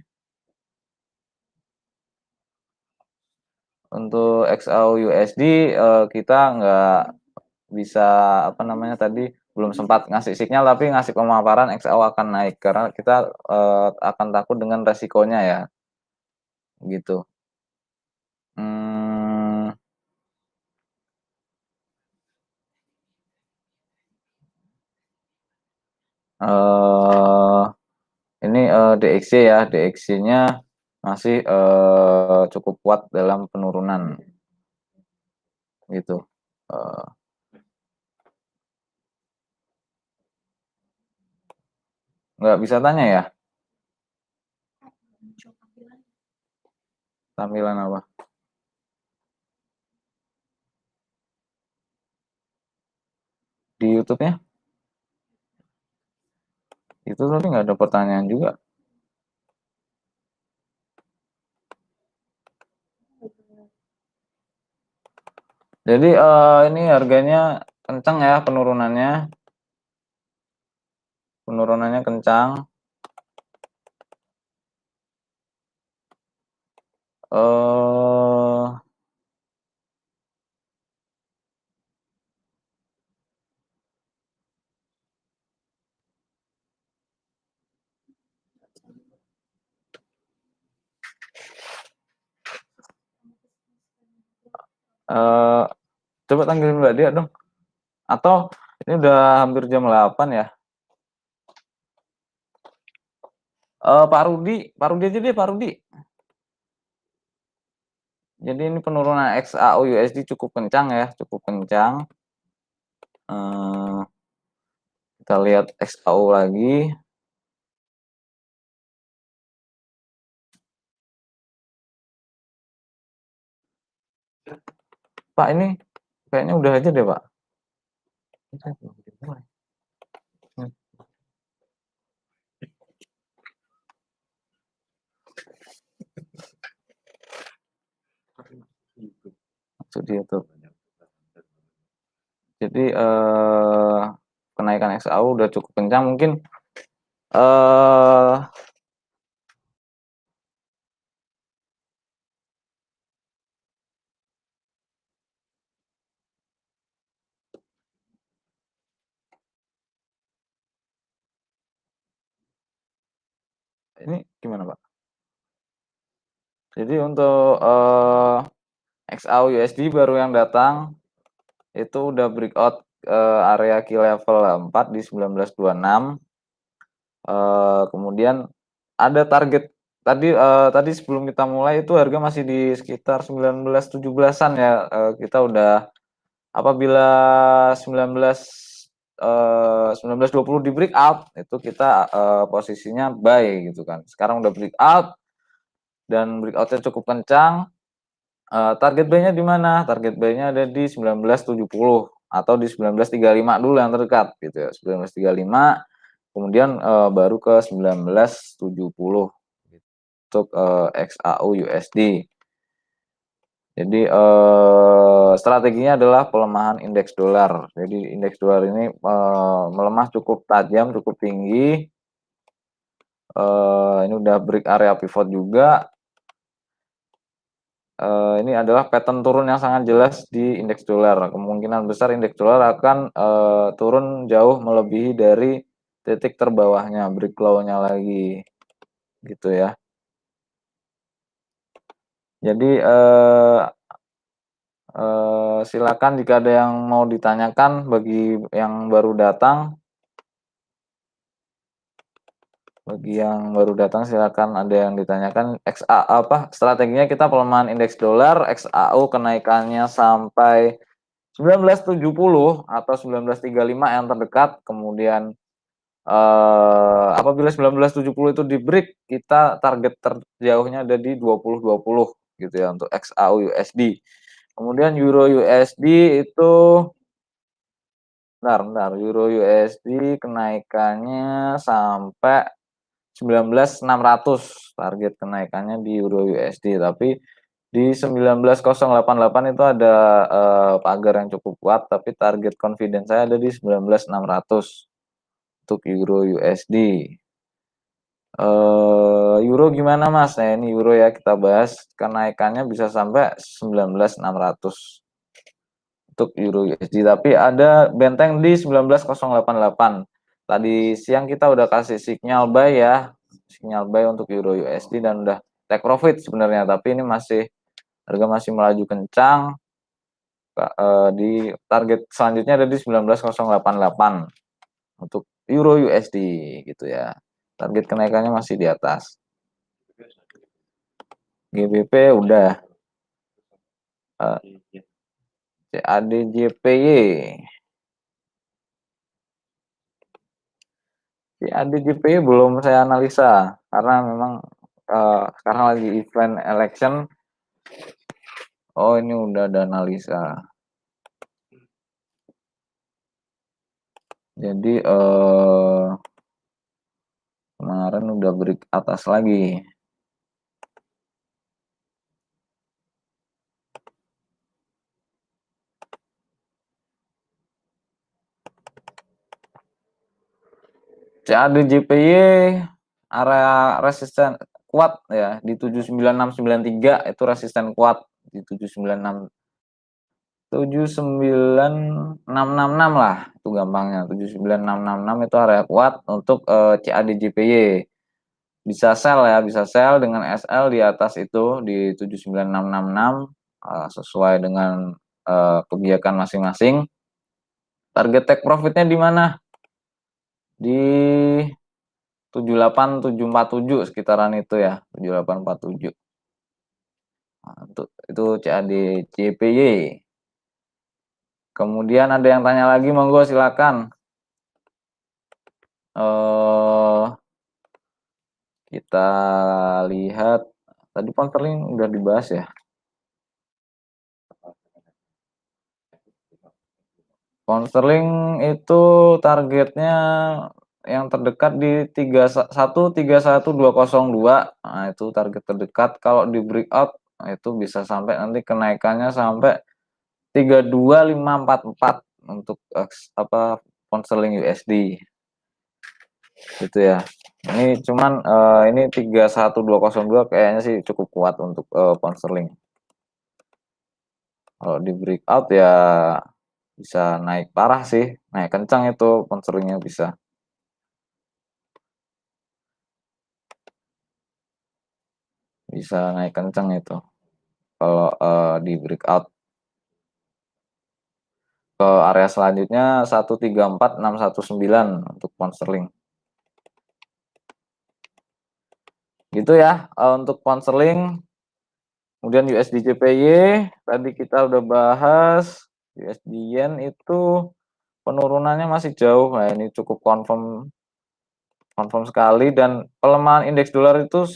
Speaker 2: Untuk XAU USD, kita nggak bisa, apa namanya tadi, belum sempat ngasih sinyal, tapi ngasih pemaparan XAU akan naik karena kita, akan takut dengan resikonya ya, gitu. Mmm. Ini, DXY ya, DXY-nya masih, cukup kuat dalam penurunan, gitu. Eee, nggak bisa tanya ya? Tampilan apa? Di YouTube-nya? Itu tadi nggak ada pertanyaan juga. Jadi ini harganya kencang ya penurunannya. Penurunannya kencang. Eh eh coba panggilin Mbak Dia dong. Atau ini udah hampir jam 8 ya. Pak Rudi aja deh Pak Rudi. Jadi ini penurunan XAU USD cukup kencang ya, cukup kencang. Kita lihat XAU lagi. Pak ini kayaknya udah aja deh Pak. Maksud dia tuh. Jadi kenaikan XAU udah cukup kencang mungkin ini gimana Pak? Jadi untuk XAU USD baru yang datang itu udah breakout area key level 4 di 1926. Kemudian ada target tadi sebelum kita mulai itu harga masih di sekitar 1917-an ya. Kita udah apabila 1920 di breakout itu kita posisinya buy gitu kan. Sekarang udah breakout dan breakoutnya cukup kencang. Target buy-nya di mana? Target buy-nya ada di 1970 atau di 1935 dulu yang terdekat gitu ya. 1935 kemudian baru ke 1970 untuk XAU USD. Jadi strateginya adalah pelemahan indeks dolar. Jadi indeks dolar ini melemah cukup tajam, cukup tinggi. Ini udah break area pivot juga. Ini adalah pattern turun yang sangat jelas di indeks dolar. Kemungkinan besar indeks dolar akan turun jauh melebihi dari titik terbawahnya, break low-nya lagi, gitu ya. Jadi silakan jika ada yang mau ditanyakan bagi yang baru datang. Bagi yang baru datang silakan ada yang ditanyakan. Strateginya kita pelemahan indeks dolar, XAU kenaikannya sampai 1970 atau 1935 yang terdekat. Kemudian apabila 1970 itu di break, kita target terjauhnya ada di 2020 gitu ya untuk XAU USD. Kemudian Euro USD itu bentar, Euro USD kenaikannya sampai 19.600 target kenaikannya di Euro USD, tapi di 19.088 itu ada pagar yang cukup kuat, tapi target confidence saya ada di 19.600 untuk Euro USD. Euro gimana Mas? Nah ini Euro ya kita bahas, kenaikannya bisa sampai 19.600 untuk Euro USD, tapi ada benteng di 19.088. Tadi siang kita udah kasih sinyal buy ya, sinyal buy untuk Euro USD dan udah take profit sebenarnya, tapi ini harga masih melaju kencang. Di target selanjutnya ada di 19.088 untuk Euro USD gitu ya. Target kenaikannya masih di atas. GBP udah. CADJPY. CADJPY belum saya analisa karena memang sekarang lagi event election. Oh ini udah ada analisa. Jadi kemarin udah break atas lagi. CAD JPY area resisten kuat ya di 79693 itu resisten kuat di 79666 lah itu gampangnya 79666 itu area kuat untuk CAD JPY. Bisa sell ya, bisa sell dengan SL di atas itu di 79666 sesuai dengan kebijakan masing-masing. Target take profitnya di mana? Di 78747 sekitaran itu ya, 7847. Nah, untuk itu CAD JPY. Kemudian ada yang tanya lagi, monggo silakan. Kita lihat tadi Pound udah dibahas ya. Pound itu targetnya yang terdekat di 3131202. Nah, itu target terdekat. Kalau di breakout nah, itu bisa sampai nanti kenaikannya sampai 32544 untuk pound USD. Gitu ya. Ini cuman ini 31202 kayaknya sih cukup kuat untuk pound sterling. Kalau di breakout ya bisa naik parah sih, naik kencang itu pound sterlingnya bisa. Bisa naik kencang itu. Kalau di breakout ke area selanjutnya 134619 untuk pound sterling. Gitu ya untuk pound sterling. Kemudian USD JPY tadi kita udah bahas. USD Yen itu penurunannya masih jauh. Nah, ini cukup confirm sekali dan pelemahan indeks dolar itu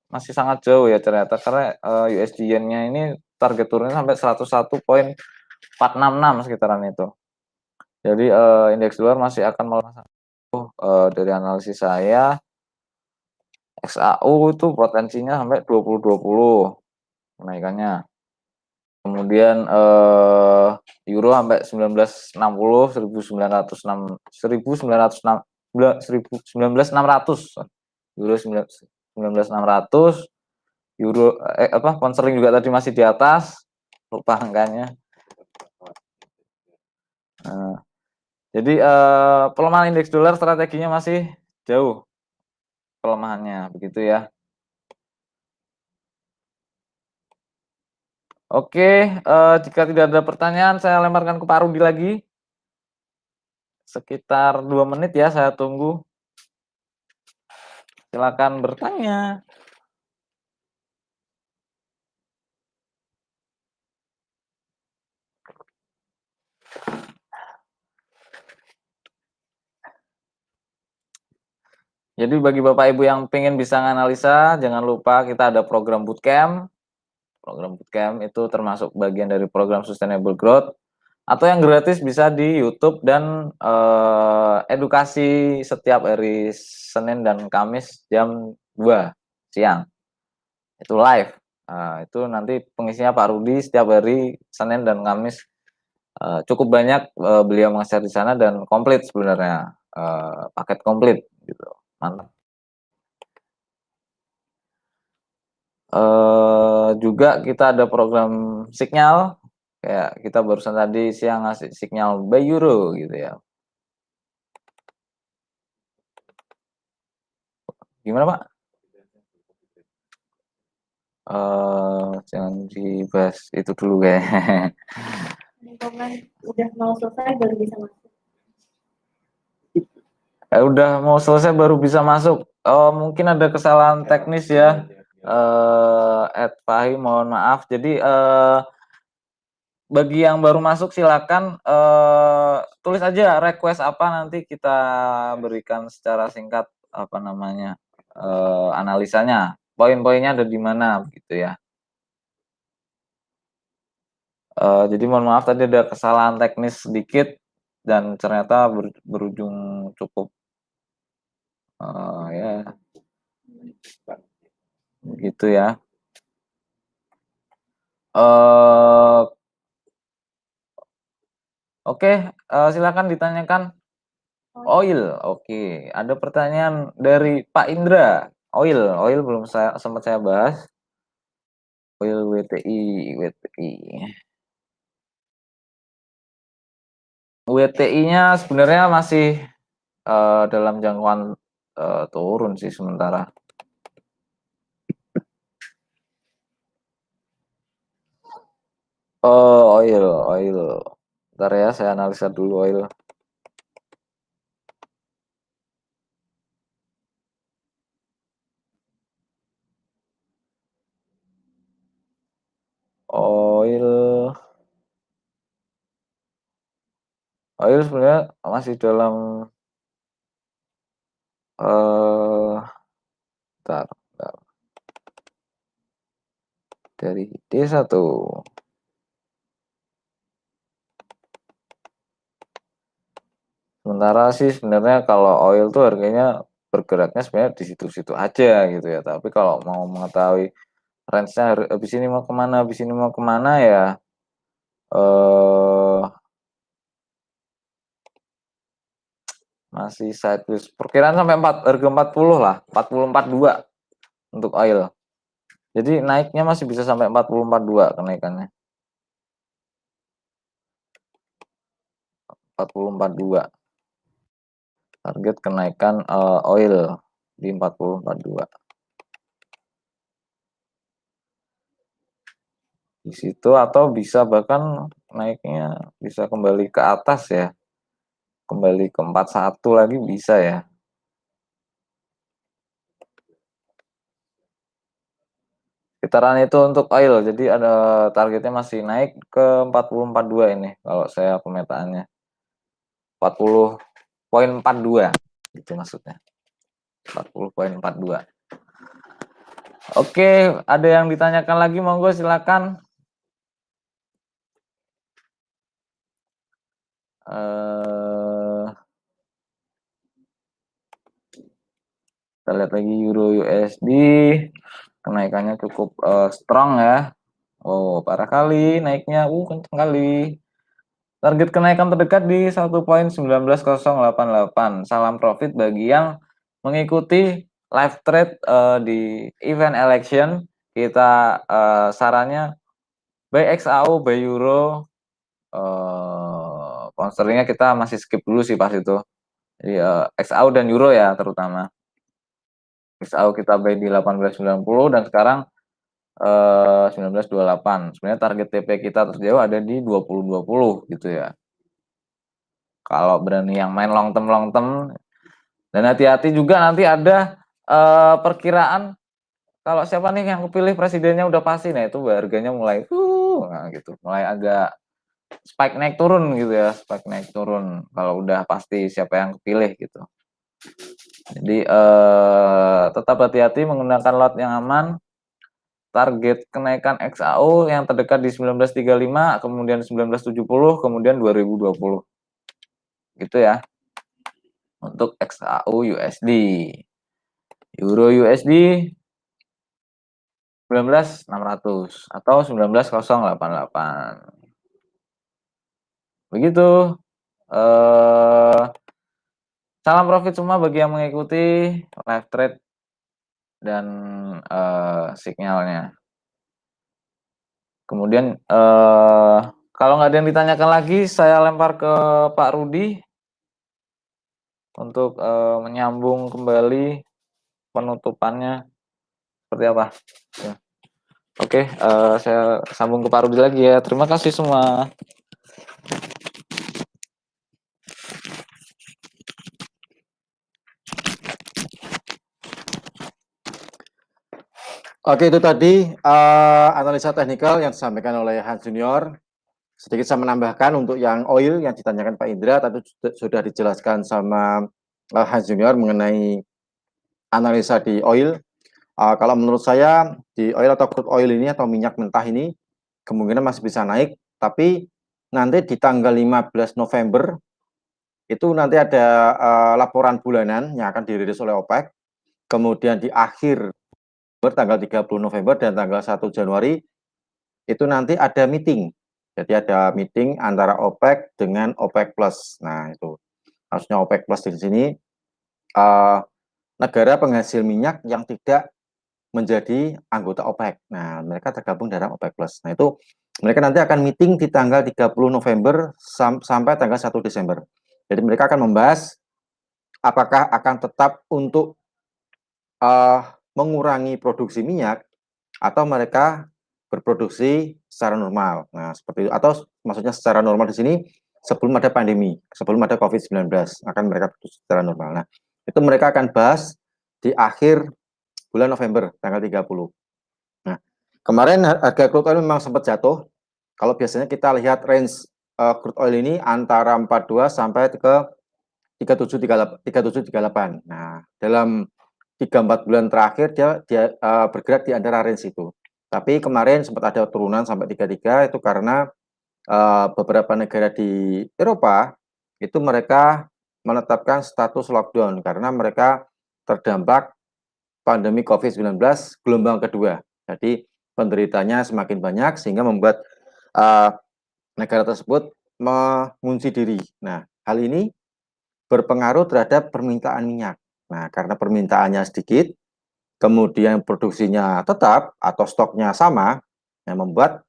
Speaker 2: masih sangat jauh ya ternyata karena USD Yen-nya ini target turunnya sampai 101.466 sekitaran itu. Jadi indeks dolar masih akan melemah. Dari analisis saya XAU itu potensinya sampai 2020 kenaikannya. Kemudian euro sampai 1960 1900 euro 19600 euro pound sterling juga tadi masih di atas, lupa angkanya. Jadi pelemahan indeks dolar strateginya masih jauh pelemahannya begitu ya. Oke, jika tidak ada pertanyaan saya lemparkan ke Pak Rudi lagi. Sekitar 2 menit ya saya tunggu. Silakan bertanya. Jadi bagi Bapak Ibu yang pengen bisa analisa, jangan lupa kita ada program bootcamp. Program bootcamp itu termasuk bagian dari program Sustainable Growth atau yang gratis bisa di YouTube dan edukasi setiap hari Senin dan Kamis jam 2 siang. Itu live. Itu nanti pengisinya Pak Rudi setiap hari Senin dan Kamis. Cukup banyak beliau meng-share di sana dan komplit sebenarnya. Paket komplit gitu. Mantap. Juga kita ada program signal kayak kita barusan tadi siang ngasih signal by euro gitu ya. Gimana Pak? Jangan dibahas itu dulu kayak.
Speaker 4: Udah mau selesai baru bisa masuk.
Speaker 2: Udah mau selesai baru bisa masuk. Mungkin ada kesalahan teknis ya. Fahim mohon maaf. Jadi bagi yang baru masuk silakan tulis aja request apa nanti kita berikan secara singkat apa namanya analisanya. Poin-poinnya ada di mana gitu ya. Jadi mohon maaf tadi ada kesalahan teknis sedikit dan ternyata berujung cukup ya gitu ya. Oke, silakan ditanyakan. Oil, oke. Ada pertanyaan dari Pak Indra. Oil belum sempat saya bahas. Oil WTI. WTI-nya sebenarnya masih dalam jangkauan turun sih sementara. Oil. Bentar ya, saya analisa dulu oil. Oil sebenarnya masih dalam bentar. Dari D1. Sementara sih sebenarnya kalau oil tuh harganya bergeraknya sebenarnya di situ-situ aja gitu ya. Tapi kalau mau mengetahui range-nya habis ini mau kemana ya masih sideways. Perkiraan sampai harga 40 lah, 40-42 untuk oil. Jadi naiknya masih bisa sampai 40-42 kenaikannya. 40-42. Target kenaikan oil di 40-42. Di situ atau bisa bahkan naiknya bisa kembali ke atas ya. Kembali ke 41 lagi bisa ya. Sekitaran itu untuk oil. Jadi ada targetnya masih naik ke 40-42 ini kalau saya pemetaannya. 40.42 gitu maksudnya. 40.42. Oke, ada yang ditanyakan lagi, monggo silakan. Kita lihat lagi Euro USD, kenaikannya cukup strong ya. Oh, parah kali naiknya, kenceng kali. Target kenaikan terdekat di 1.19088. Salam profit bagi yang mengikuti live trade di event election. Kita sarannya buy XAU, buy Euro. Sponsornya kita masih skip dulu sih pas itu. Jadi XAU dan Euro ya terutama. XAU kita buy di 1890 dan sekarang 1928. Sebenarnya target TP kita terjauh ada di 2020 gitu ya. Kalau berani yang main long term dan hati-hati juga nanti ada perkiraan kalau siapa nih yang kepilih presidennya udah pasti, nah itu harganya mulai nah gitu, mulai agak spike naik turun gitu ya, spike naik turun kalau udah pasti siapa yang kepilih gitu. Jadi tetap hati-hati menggunakan lot yang aman. Target kenaikan XAU yang terdekat di 1935, kemudian 1970, kemudian 2020. Gitu ya. Untuk XAU USD. Euro USD 19.600 atau 19.088. Begitu. Salam profit semua bagi yang mengikuti live trade dan signalnya. Kemudian kalau nggak ada yang ditanyakan lagi, saya lempar ke Pak Rudi untuk menyambung kembali penutupannya seperti apa. Ya. Oke, saya sambung ke Pak Rudi lagi ya. Terima kasih semua.
Speaker 1: Oke, itu tadi analisa teknikal yang disampaikan oleh Hans Junior. Sedikit saya menambahkan untuk yang oil yang ditanyakan Pak Indra, tadi sudah dijelaskan sama Hans Junior mengenai analisa di oil. Kalau menurut saya di oil atau crude oil ini atau minyak mentah ini kemungkinan masih bisa naik, tapi nanti di tanggal 15 November itu nanti ada laporan bulanan yang akan dirilis oleh OPEC. Kemudian di akhir tanggal 30 November dan tanggal 1 Januari itu nanti ada meeting. Jadi ada meeting antara OPEC dengan OPEC Plus. Nah, itu. harusnya OPEC Plus di sini negara penghasil minyak yang tidak menjadi anggota OPEC. Nah, mereka tergabung dalam OPEC Plus. Nah, itu mereka nanti akan meeting di tanggal 30 November sampai tanggal 1 Desember. Jadi mereka akan membahas apakah akan tetap untuk mengurangi produksi minyak atau mereka berproduksi secara normal. Nah, seperti itu. Atau maksudnya secara normal di sini sebelum ada pandemi, sebelum ada COVID-19 akan mereka produksi secara normal. Nah, itu mereka akan bahas di akhir bulan November tanggal 30. Nah, kemarin harga crude oil memang sempat jatuh. Kalau biasanya kita lihat range crude oil ini antara 42 sampai ke 3738. Nah, dalam 3-4 bulan terakhir dia bergerak di antara range itu. Tapi kemarin sempat ada turunan sampai 33 itu karena beberapa negara di Eropa itu mereka menetapkan status lockdown karena mereka terdampak pandemi COVID-19 gelombang kedua. Jadi penderitanya semakin banyak sehingga membuat negara tersebut mengunci diri. Nah, hal ini berpengaruh terhadap permintaan minyak. Nah, karena permintaannya sedikit, kemudian produksinya tetap atau stoknya sama, yang membuat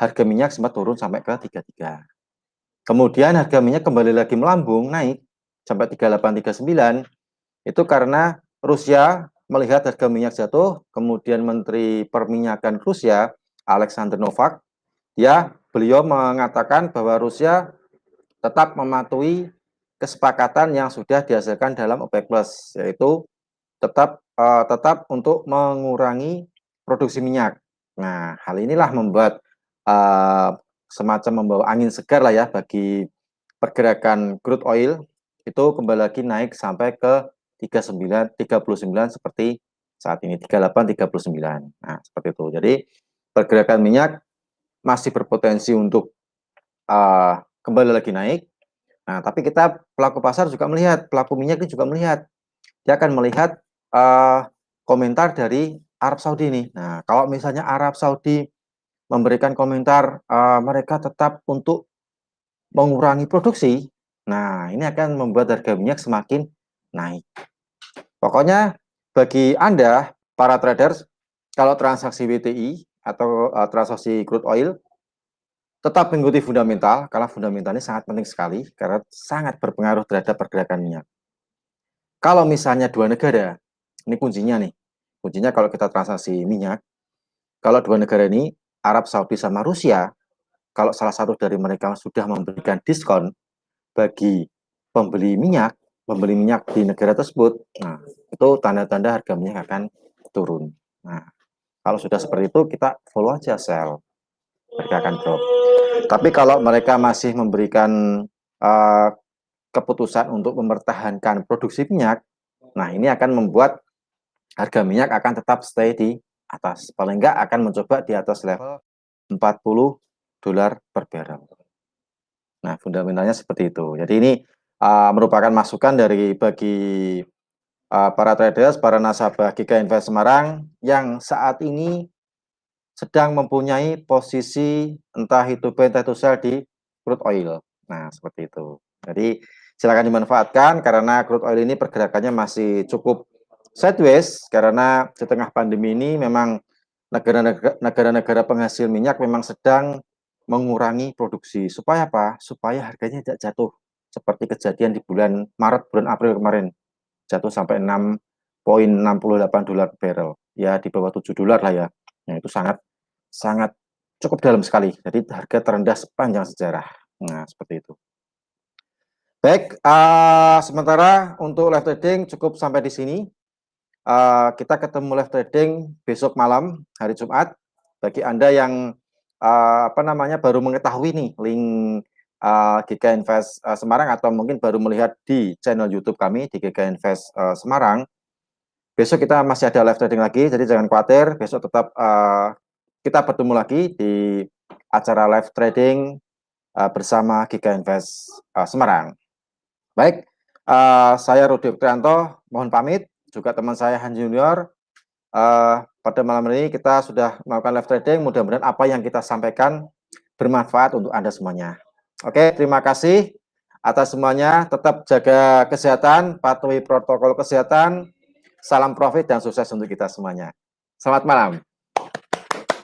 Speaker 1: harga minyak sempat turun sampai ke 33. Kemudian harga minyak kembali lagi melambung, naik sampai 38, 39. Itu karena Rusia melihat harga minyak jatuh, kemudian Menteri Perminyakan Rusia, Alexander Novak, beliau mengatakan bahwa Rusia tetap mematuhi kesepakatan yang sudah dihasilkan dalam OPEC Plus, yaitu tetap untuk mengurangi produksi minyak. Nah, hal inilah membuat semacam membawa angin segar lah ya bagi pergerakan crude oil itu kembali lagi naik sampai ke 39 seperti saat ini 38 39. Nah, seperti itu. Jadi pergerakan minyak masih berpotensi untuk kembali lagi naik. Nah, tapi kita pelaku pasar juga melihat, pelaku minyak ini juga melihat, dia akan melihat komentar dari Arab Saudi nih. Nah, kalau misalnya Arab Saudi memberikan komentar mereka tetap untuk mengurangi produksi, nah ini akan membuat harga minyak semakin naik. Pokoknya bagi Anda, para traders, kalau transaksi WTI atau transaksi crude oil, tetap mengikuti fundamental, karena fundamental ini sangat penting sekali, karena sangat berpengaruh terhadap pergerakan minyak. Kalau misalnya dua negara, ini kuncinya nih, kuncinya kalau kita transaksi minyak, kalau dua negara ini, Arab Saudi sama Rusia, kalau salah satu dari mereka sudah memberikan diskon bagi pembeli minyak di negara tersebut, nah itu tanda-tanda harga minyak akan turun. Nah, kalau sudah seperti itu, kita follow aja sell, harga akan drop. Tapi kalau mereka masih memberikan keputusan untuk mempertahankan produksi minyak, nah ini akan membuat harga minyak akan tetap stay di atas. Paling enggak akan mencoba di atas level $40 per barrel. Nah, fundamentalnya seperti itu. Jadi ini merupakan masukan bagi para traders, para nasabah Giga Invest Semarang yang saat ini sedang mempunyai posisi entah itu buy entah itu sell di crude oil. Nah, seperti itu. Jadi silakan dimanfaatkan karena crude oil ini pergerakannya masih cukup sideways karena di tengah pandemi ini memang negara-negara penghasil minyak memang sedang mengurangi produksi. Supaya apa? Supaya harganya tidak jatuh seperti kejadian di bulan Maret, bulan April kemarin. Jatuh sampai $6.68 barrel. Ya di bawah $7 lah ya. Nah, itu sangat cukup dalam sekali. Jadi harga terendah sepanjang sejarah. Nah, seperti itu. Baik, sementara untuk live trading cukup sampai di sini. Kita ketemu live trading besok malam hari Jumat. Bagi Anda yang baru mengetahui nih link Giga Invest Semarang atau mungkin baru melihat di channel YouTube kami di Giga Invest Semarang. Besok kita masih ada live trading lagi, jadi jangan khawatir. Besok tetap kita bertemu lagi di acara live trading bersama Giga Invest Semarang. Baik, saya Rudi Oktrianto, mohon pamit. Juga teman saya Han Junior. Pada malam ini kita sudah melakukan live trading. Mudah-mudahan apa yang kita sampaikan bermanfaat untuk Anda semuanya. Oke, terima kasih. Atas semuanya, tetap jaga kesehatan, patuhi protokol kesehatan, salam profit dan sukses untuk kita semuanya. Selamat malam.